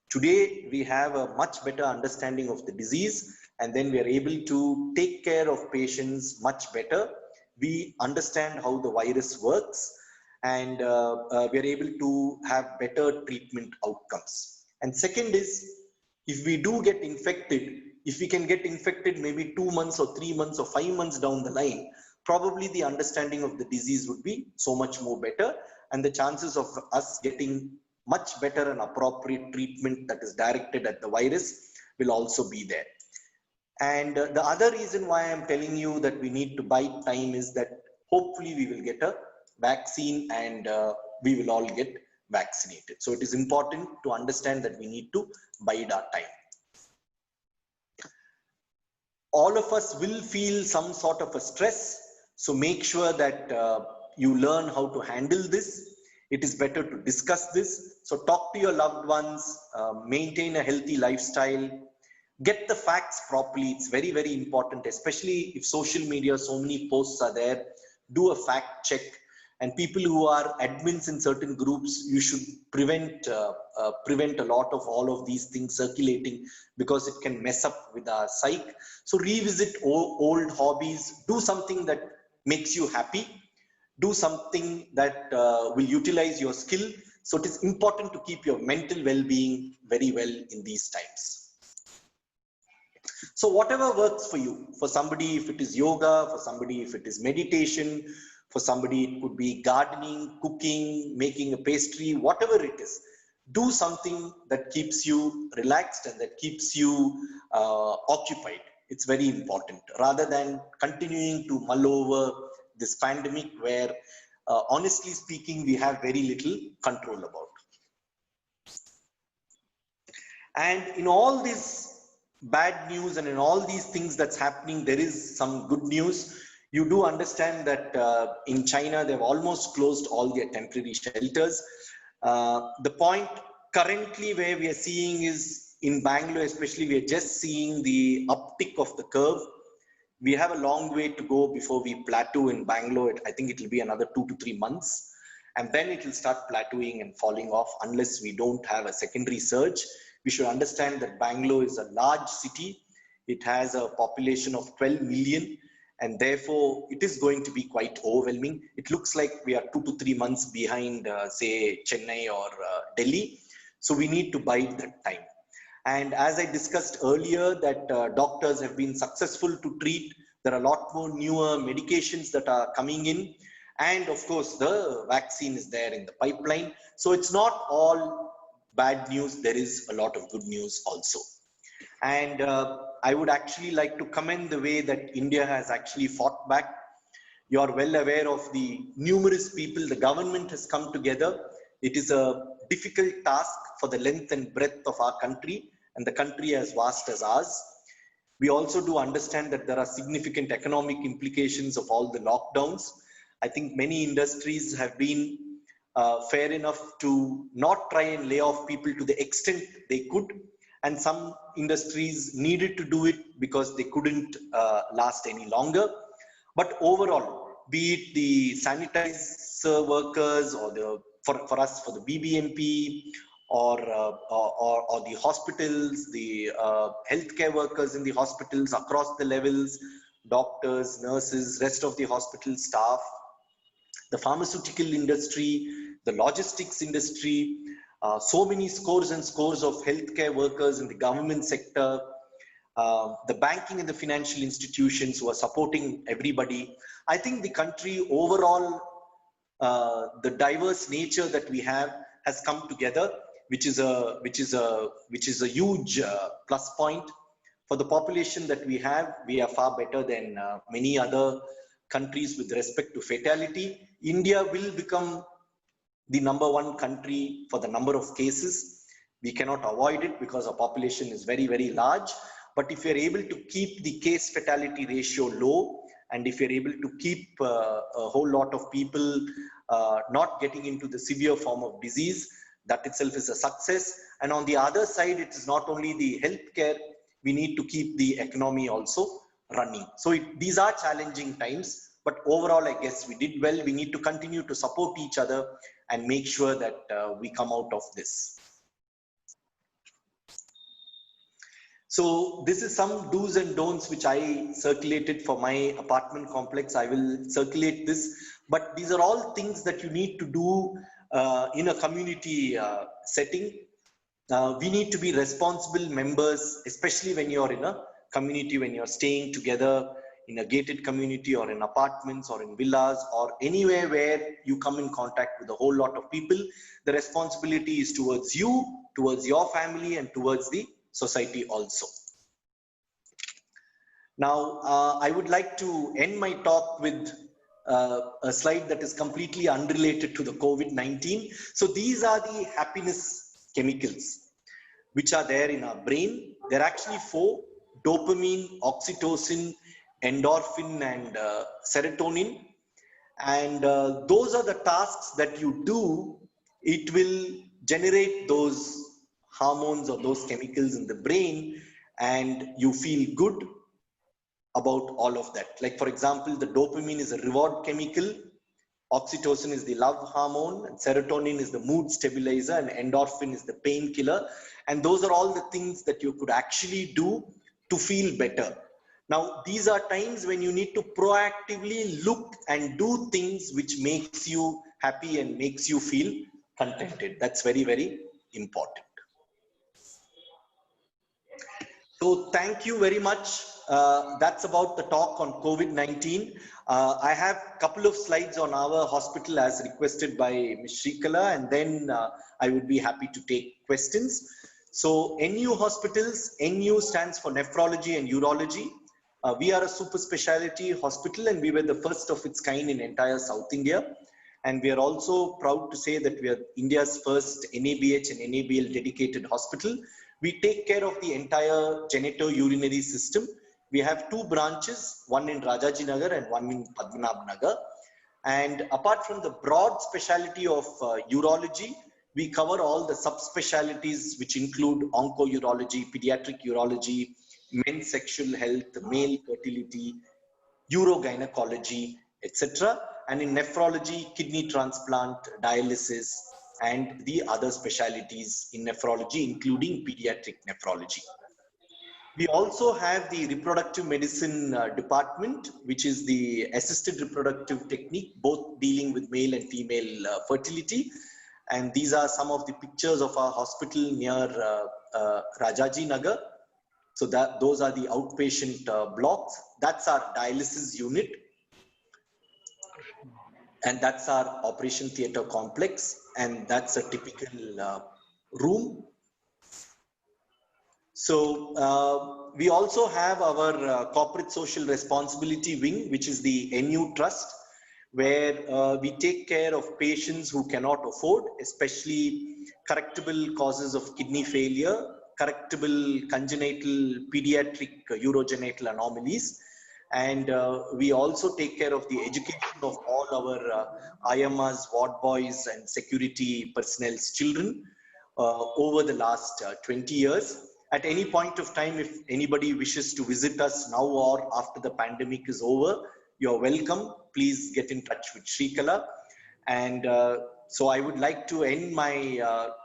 Today, we have a much better understanding of the disease, and then we are able to take care of patients much better. We understand how the virus works, and we are able to have better treatment outcomes. And second is, if we do get infected, if we can get infected maybe 2 months or 3 months or 5 months down the line, probably the understanding of the disease would be so much more better, and the chances of us getting much better and appropriate treatment that is directed at the virus will also be there. And the other reason why I'm telling you that we need to bide time is that hopefully we will get a vaccine, and we will all get vaccinated. So it is important to understand that we need to bide our time. All of us will feel some sort of a stress. So make sure that you learn how to handle this. It is better to discuss this. So talk to your loved ones, maintain a healthy lifestyle, get the facts properly. It's very, very important, especially if social media, so many posts are there. Do a fact check. And people who are admins in certain groups, you should prevent a lot of all of these things circulating, because it can mess up with our psyche. So revisit old hobbies. Do something that makes you happy. Do something that will utilize your skill. So it is important to keep your mental well-being very well in these times. So whatever works for you, for somebody if it is yoga, for somebody if it is meditation, for somebody it could be gardening, cooking, making a pastry, whatever it is, do something that keeps you relaxed and that keeps you occupied. It's very important, rather than continuing to mull over this pandemic where honestly speaking we have very little control about. And in all this bad news and in all these things that's happening, there is some good news. You do understand that in China they've almost closed all their temporary shelters. The point currently where we are seeing is in Bangalore especially, we are just seeing the uptick of the curve. We have a long way to go before we plateau in Bangalore. I think it will be another 2 to 3 months. And then it will start plateauing and falling off unless we don't have a secondary surge. We should understand that Bangalore is a large city. It has a population of 12 million, and therefore it is going to be quite overwhelming. It looks like we are 2 to 3 months behind, say, Chennai or Delhi. So we need to bide that time. And as I discussed earlier, that doctors have been successful to treat. There are a lot more newer medications that are coming in. And of course, the vaccine is there in the pipeline. So it's not all bad news. There is a lot of good news also. And I would actually like to commend the way that India has actually fought back. You are well aware of the numerous people. The government has come together. It is a difficult task for the length and breadth of our country, and the country as vast as ours. We also do understand that there are significant economic implications of all the lockdowns. I think many industries have been fair enough to not try and lay off people to the extent they could. And some industries needed to do it because they couldn't last any longer. But overall, be it the sanitizer workers or for us, for the BBMP, or the hospitals, the healthcare workers in the hospitals across the levels, doctors, nurses, rest of the hospital staff, the pharmaceutical industry, the logistics industry, so many scores and scores of healthcare workers in the government sector, the banking and the financial institutions who are supporting everybody. I think the country overall, the diverse nature that we have has come together, which is a huge plus point. For the population that we have, we are far better than many other countries with respect to fatality. India will become the #1 country for the number of cases. We cannot avoid it because our population is very, very large. But if you're able to keep the case fatality ratio low, and if you're able to keep a whole lot of people not getting into the severe form of disease, that itself is a success. And on the other side, it is not only the healthcare, we need to keep the economy also running. So these are challenging times, but overall, I guess we did well. We need to continue to support each other and make sure that we come out of this. So this is some do's and don'ts which I circulated for my apartment complex. I will circulate this, but these are all things that you need to do in a community setting. We need to be responsible members, especially when you're in a community, when you're staying together in a gated community or in apartments or in villas or anywhere where you come in contact with a whole lot of people. The responsibility is towards you, towards your family, and towards the society also. Now, I would like to end my talk with a slide that is completely unrelated to the COVID-19. So these are the happiness chemicals which are there in our brain. There are actually 4: dopamine, oxytocin, endorphin, and serotonin. And those are the tasks that you do. It will generate those hormones or those chemicals in the brain, and you feel good about all of that. Like, for example, the dopamine is a reward chemical, oxytocin is the love hormone, and serotonin is the mood stabilizer, and endorphin is the painkiller. And those are all the things that you could actually do to feel better. Now, these are times when you need to proactively look and do things which makes you happy and makes you feel contented. That's very, very important. So thank you very much. That's about the talk on COVID-19. I have a couple of slides on our hospital as requested by Ms. Shrikala, and then I would be happy to take questions. So NU hospitals, NU stands for nephrology and urology. We are a super specialty hospital, and we were the first of its kind in entire South India. And we are also proud to say that we are India's first NABH and NABL dedicated hospital. We take care of the entire genitourinary system. We have 2 branches, one in Rajaji Nagar and one in Padmanabh Nagar. And apart from the broad specialty of urology, we cover all the subspecialties which include onco-urology, pediatric urology, men's sexual health, male fertility, urogynecology, etc. And in nephrology, kidney transplant, dialysis, and the other specialties in nephrology, including pediatric nephrology. We also have the reproductive medicine department, which is the assisted reproductive technique, both dealing with male and female fertility. And these are some of the pictures of our hospital near Rajaji Nagar. So those are the outpatient blocks. That's our dialysis unit. And that's our operation theater complex. And that's a typical room. So we also have our corporate social responsibility wing, which is the NU Trust, where we take care of patients who cannot afford, especially correctable causes of kidney failure, correctable congenital pediatric urogenital anomalies. And we also take care of the education of all our IMRs, ward boys, and security personnel's children over the last 20 years. At any point of time, if anybody wishes to visit us now or after the pandemic is over, you're welcome. Please get in touch with Shrikala. And so I would like to end my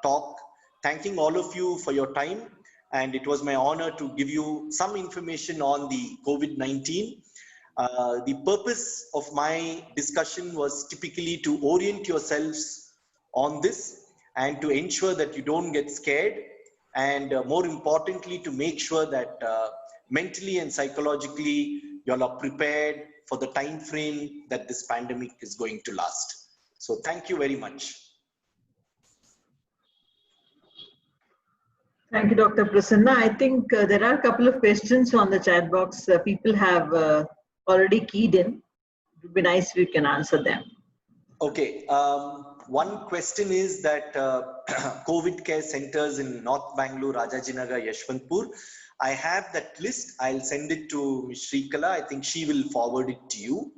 talk thanking all of you for your time. And it was my honor to give you some information on the COVID-19. The purpose of my discussion was typically to orient yourselves on this and to ensure that you don't get scared, and more importantly, to make sure that mentally and psychologically you all are prepared for the time frame that this pandemic is going to last. So thank you very much. Thank you, Dr. Prasanna. I think there are a couple of questions on the chat box. People have already keyed in. It would be nice if you can answer them. Okay. One question is that COVID care centers in North Bangalore, Rajajinagar, Yashwantpur. I have that list. I'll send it to Ms. Shrikala. I think she will forward it to you.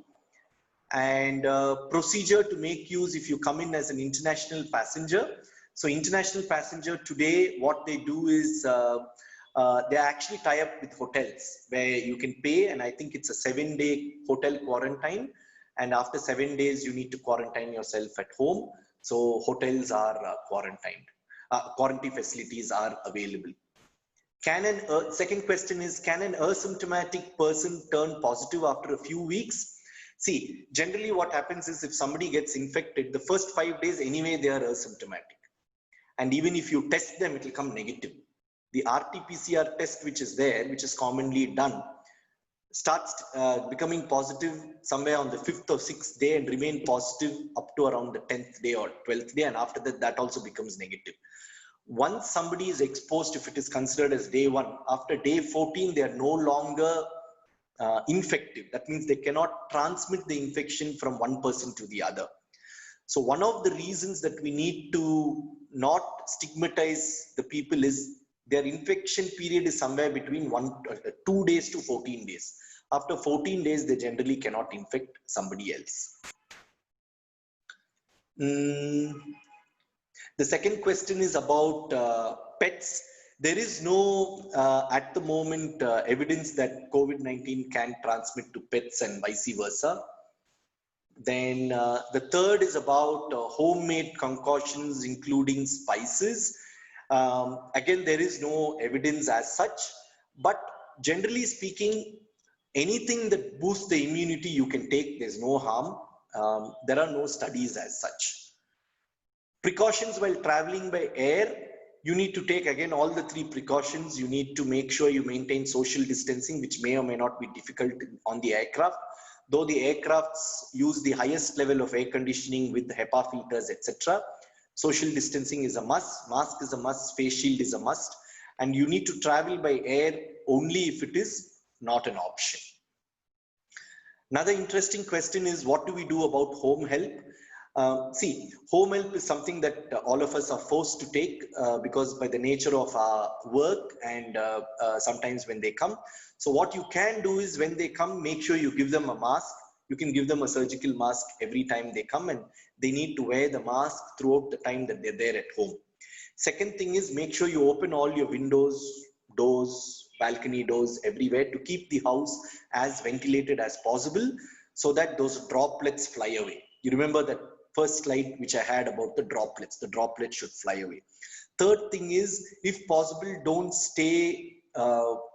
And procedure to make use if you come in as an international passenger. So international passenger today, what they do is they actually tie up with hotels where you can pay, and I think it's a 7-day hotel quarantine. And after 7 days, you need to quarantine yourself at home. So hotels are quarantined. Quarantine facilities are available. Second question is, can an asymptomatic person turn positive after a few weeks? See, generally what happens is if somebody gets infected, the first 5 days anyway, they are asymptomatic. And even if you test them, it will come negative. The RT-PCR test, which is there, which is commonly done, starts becoming positive somewhere on the 5th or 6th day and remain positive up to around the 10th day or 12th day. And after that, that also becomes negative. Once somebody is exposed, if it is considered as day 1, after day 14, they are no longer infective. That means they cannot transmit the infection from one person to the other. So one of the reasons that we need to not stigmatize the people is their infection period is somewhere between 2 days to 14 days. After 14 days, they generally cannot infect somebody else. The second question is about pets. There is no, at the moment, evidence that COVID-19 can transmit to pets and vice versa. Then the third is about homemade concoctions, including spices. Again, there is no evidence as such, but generally speaking, anything that boosts the immunity you can take, there's no harm. There are no studies as such. Precautions while traveling by air, you need to take again all the 3 precautions. You need to make sure you maintain social distancing, which may or may not be difficult on the aircraft. Though the aircrafts use the highest level of air conditioning with the HEPA filters, etc. Social distancing is a must, mask is a must, face shield is a must, and you need to travel by air only if it is not an option. Another interesting question is, what do we do about home help? See, home help is something that all of us are forced to take because by the nature of our work and sometimes when they come. So what you can do is when they come, make sure you give them a mask. You can give them a surgical mask every time they come, and they need to wear the mask throughout the time that they're there at home. Second thing is, make sure you open all your windows, doors, balcony doors everywhere to keep the house as ventilated as possible so that those droplets fly away. You remember that first slide which I had about the droplets should fly away. Third thing is, if possible, don't stay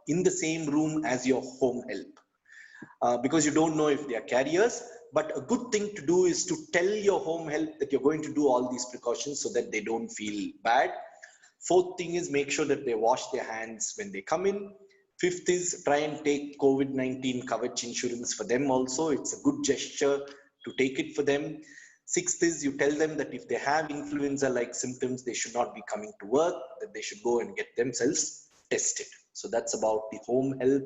in the same room as your home help, because you don't know if they are carriers. But a good thing to do is to tell your home help that you're going to do all these precautions so that they don't feel bad. Fourth thing is make sure that they wash their hands when they come in. Fifth is try and take COVID-19 coverage insurance for them also. It's a good gesture to take it for them. Sixth is you tell them that if they have influenza-like symptoms, they should not be coming to work, that they should go and get themselves tested. So that's about the home help.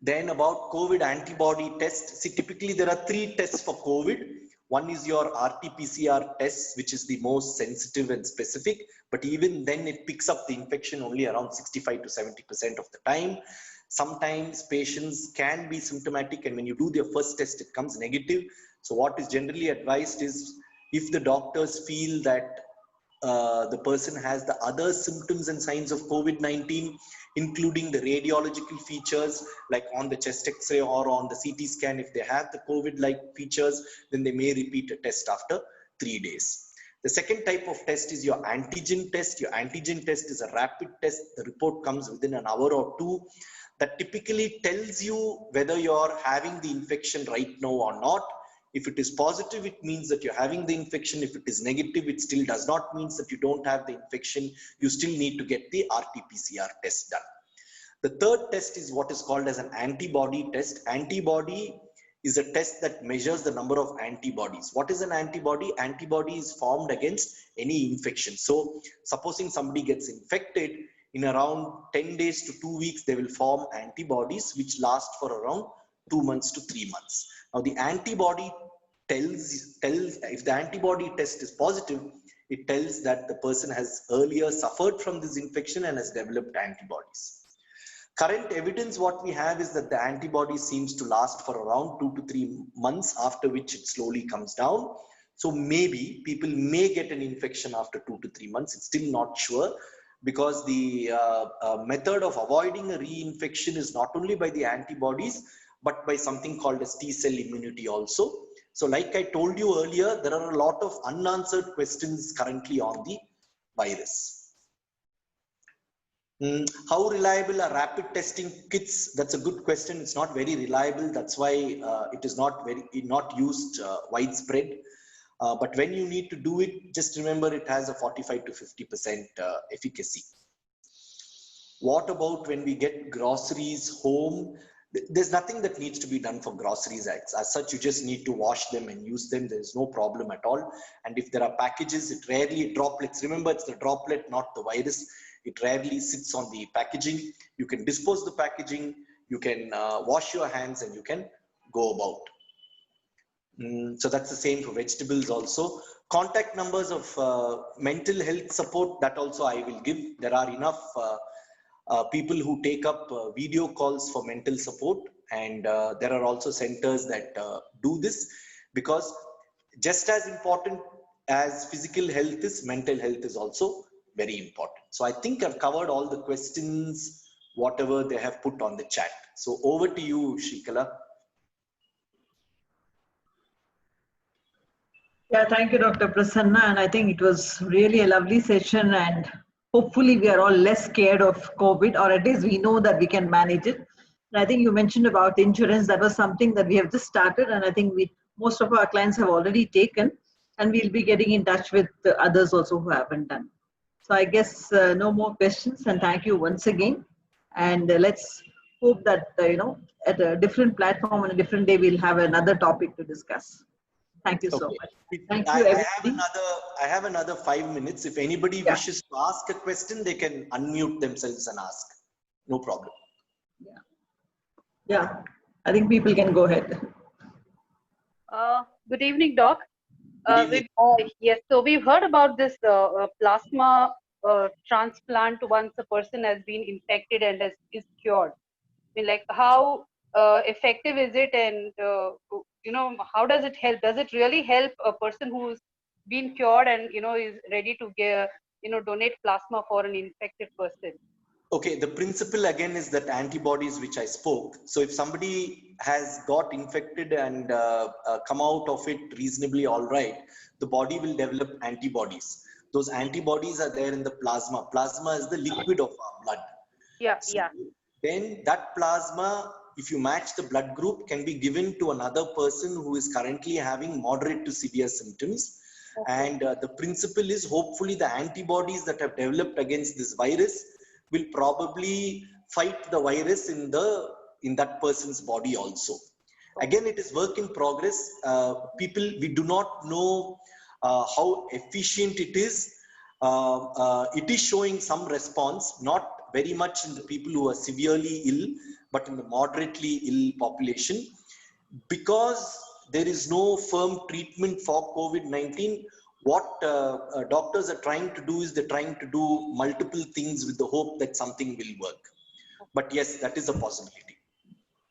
Then about COVID antibody tests. See, typically there are 3 tests for COVID. One is your RT-PCR test, which is the most sensitive and specific, but even then it picks up the infection only around 65 to 70% of the time. Sometimes patients can be symptomatic, and when you do their first test, it comes negative. So what is generally advised is, if the doctors feel that the person has the other symptoms and signs of COVID-19, including the radiological features, like on the chest X-ray or on the CT scan, if they have the COVID-like features, then they may repeat a test after 3 days. The second type of test is your antigen test. Your antigen test is a rapid test. The report comes within an hour or 2. That typically tells you whether you're having the infection right now or not. If it is positive, it means that you're having the infection. If it is negative, it still does not mean that you don't have the infection. You still need to get the RT-PCR test done. The third test is what is called as an antibody test. Antibody is a test that measures the number of antibodies. What is an antibody? Antibody is formed against any infection. So supposing somebody gets infected, in around 10 days to 2 weeks, they will form antibodies which last for around 2 months to 3 months. Now the antibody tells if the antibody test is positive, it tells that the person has earlier suffered from this infection and has developed antibodies. Current evidence what we have is that the antibody seems to last for around 2 to 3 months, after which it slowly comes down. So maybe people may get an infection after 2 to 3 months. It's still not sure, because the method of avoiding a reinfection is not only by the antibodies, but by something called as T-cell immunity also. So like I told you earlier, there are a lot of unanswered questions currently on the virus. How reliable are rapid testing kits? That's a good question. It's not very reliable. That's why it is not used widespread. But when you need to do it, just remember it has a 45 to 50% efficacy. What about when we get groceries home? There's nothing that needs to be done for groceries as such. You just need to wash them and use them. There's no problem at all. And if there are packages, it rarely droplets. Remember, it's the droplet, not the virus. It rarely sits on the packaging. You can dispose the packaging, you can wash your hands, and you can go about. So that's the same for vegetables also. Contact numbers of mental health support, that also I will give. There are enough people who take up video calls for mental support, and there are also centers that do this, because just as important as physical health is, mental health is also very important. So I think I've covered all the questions, whatever they have put on the chat. So over to you, Shrikala. Yeah, thank you, Dr. Prasanna. And I think it was really a lovely session, and hopefully we are all less scared of COVID, or at least we know that we can manage it. And I think you mentioned about insurance. That was something that we have just started, and I think most of our clients have already taken, and we'll be getting in touch with the others also who haven't done. So I guess no more questions, and thank you once again. And let's hope that, at a different platform on a different day, we'll have another topic to discuss. Thank you so much. Thank you, everybody. I have another 5 minutes. If anybody wishes to ask a question, they can unmute themselves and ask. No problem. Yeah, I think people can go ahead. Good evening, Doc. Yes, so we've heard about this plasma transplant once a person has been infected and is cured. I mean, like, how effective is it, and how does it help? Does it really help a person who's been cured and is ready to donate plasma for an infected person? Okay, the principle again is that antibodies, which I spoke. So if somebody has got infected and come out of it reasonably all right, the body will develop antibodies. Those antibodies are there in the plasma. Plasma is the liquid of our blood. Yeah, So yeah. then that plasma, if you match the blood group, can be given to another person who is currently having moderate to severe symptoms. Okay. And the principle is hopefully the antibodies that have developed against this virus will probably fight the virus in that person's body also. Again, it is work in progress. We do not know how efficient it is. It is showing some response, not very much in the people who are severely ill, but in the moderately ill population. Because there is no firm treatment for COVID-19, what doctors are trying to do is they're trying to do multiple things with the hope that something will work. But yes, that is a possibility.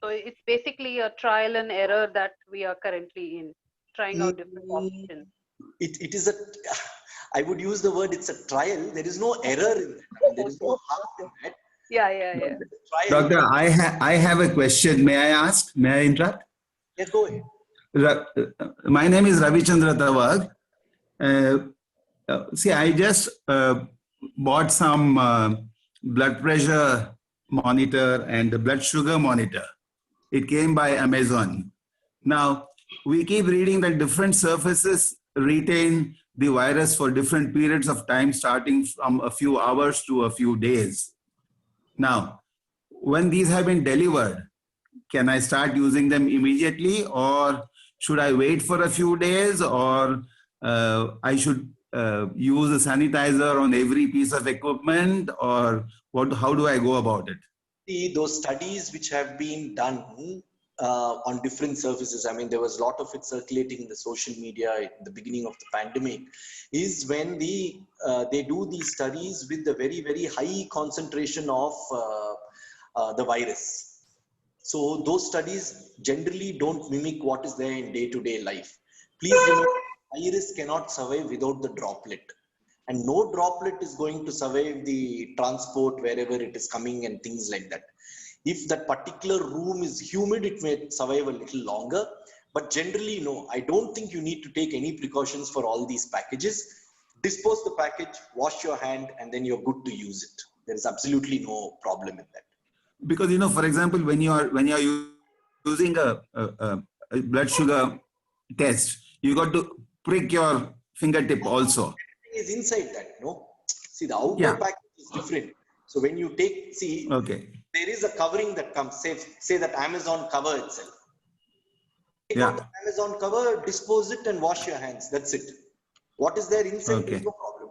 So it's basically a trial and error that we are currently in, trying out different options. It is a, I would use the word, it's a trial. There is no error in that. I mean, there is no harm in that. Yeah, yeah, yeah. Trial, Doctor, I have a question. May I ask? May I interrupt? yeah, go ahead. My name is Ravichandra Tawag. See, I just bought some blood pressure monitor and the blood sugar monitor. It came by Amazon. Now, we keep reading that different surfaces retain the virus for different periods of time, starting from a few hours to a few days. Now, when these have been delivered, can I start using them immediately, or should I wait for a few days, or I should use a sanitizer on every piece of equipment, or what? How do I go about it? See, those studies which have been done on different surfaces, I mean, there was a lot of it circulating in the social media at the beginning of the pandemic, is when they do these studies with the very, very high concentration of the virus. So those studies generally don't mimic what is there in day-to-day life. Please remember, virus cannot survive without the droplet. And no droplet is going to survive the transport wherever it is coming and things like that. If that particular room is humid, it may survive a little longer. But generally, no, I don't think you need to take any precautions for all these packages. Dispose the package, wash your hand, and then you're good to use it. There is absolutely no problem in that. Because, you know, for example, when you are using a blood sugar test, you got to prick your fingertip also. Is inside that, no? See, the outer package is different. So when you take, see, okay, there is a covering that comes, say that Amazon cover itself. Take out the Amazon cover, dispose it and wash your hands. That's it. What is there inside, there's no problem.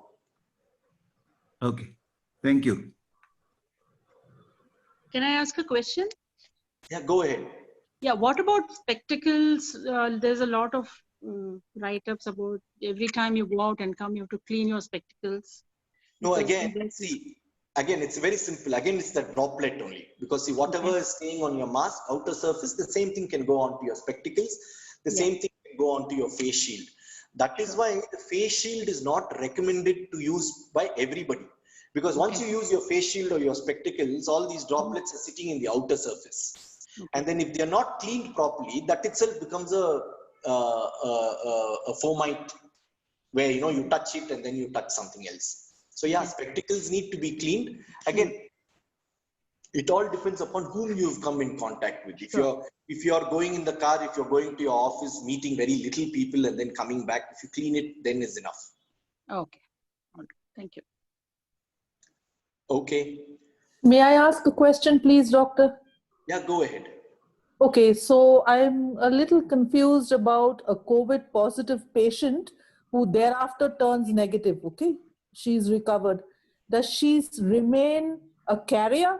Okay, thank you. Can I ask a question? Yeah, go ahead. Yeah, what about spectacles? There's a lot of write-ups about every time you go out and come, you have to clean your spectacles. No, again, see, again, it's very simple. Again, it's the droplet only. Because see, whatever is staying on your mask, outer surface, the same thing can go onto your spectacles. The same thing can go onto your face shield. That is why the face shield is not recommended to use by everybody. Because once you use your face shield or your spectacles, all these droplets are sitting in the outer surface. And then if they are not cleaned properly, that itself becomes a fomite where, you know, you touch it and then you touch something else. So yeah, spectacles need to be cleaned. Again, it all depends upon whom you've come in contact with. If you're going in the car, if you're going to your office, meeting very little people and then coming back, if you clean it, then is enough. Okay, thank you. Okay. May I ask a question, please, doctor? Yeah, go ahead. Okay, so I'm a little confused about a COVID positive patient who thereafter turns negative, okay? She's recovered. Does she remain a carrier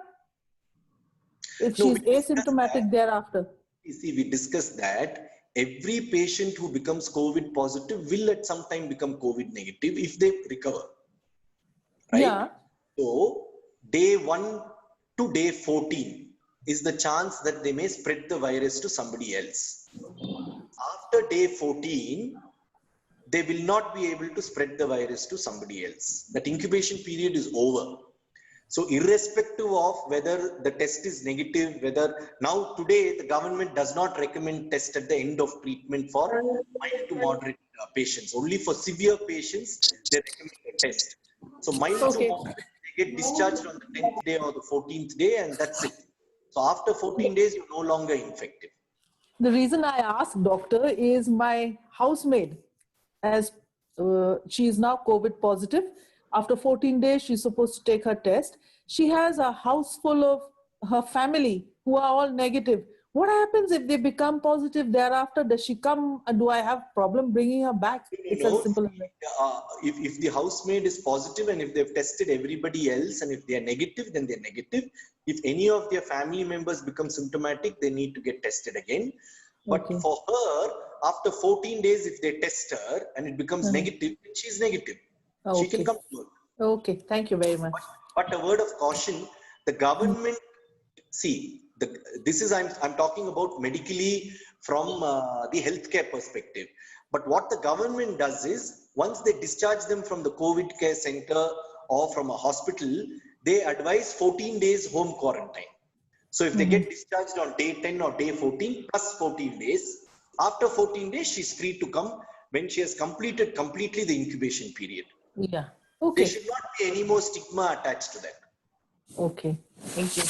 if she's asymptomatic thereafter? You see, we discussed that every patient who becomes COVID positive will at some time become COVID negative if they recover. Right? Yeah. So, day 1 to day 14 is the chance that they may spread the virus to somebody else. After day 14, they will not be able to spread the virus to somebody else. That incubation period is over. So irrespective of whether the test is negative, whether now today the government does not recommend test at the end of treatment for mild to moderate patients. Only for severe patients, they recommend a test. So mild to moderate, they They get discharged on the 10th day or the 14th day, and that's it. So after 14 days, you're no longer infected. The reason I asked doctor is my housemaid, as she is now COVID positive. After 14 days, she's supposed to take her test. She has a house full of her family who are all negative. What happens if they become positive thereafter? Does she come? Do I have problem bringing her back? It's as simple as that. If the housemaid is positive and if they've tested everybody else and if they are negative, then they're negative. If any of their family members become symptomatic, they need to get tested again. But Okay. for her, after 14 days, if they test her and it becomes negative, she's negative. She can Okay. come to work. Okay. Thank you very much. But a word of caution, the government, see, this is, I'm talking about medically from the healthcare perspective. But what the government does is, once they discharge them from the COVID care center or from a hospital, they advise 14 days home quarantine. So if they get discharged on day 10 or day 14 plus 14 days, after 14 days, she's free to come when she has completed completely the incubation period. Yeah. There Okay. should not be any more stigma attached to that. Okay. Thank you.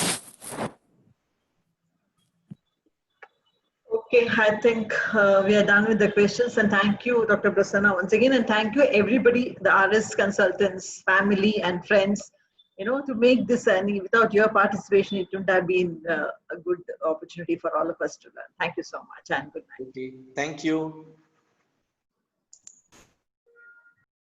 Okay, I think we are done with the questions, and thank you, Dr. Prasanna, once again, and thank you everybody, the RS consultants, family and friends, to make this, and without your participation, it wouldn't have been a good opportunity for all of us to learn. Thank you so much, and good night. Okay. Thank you.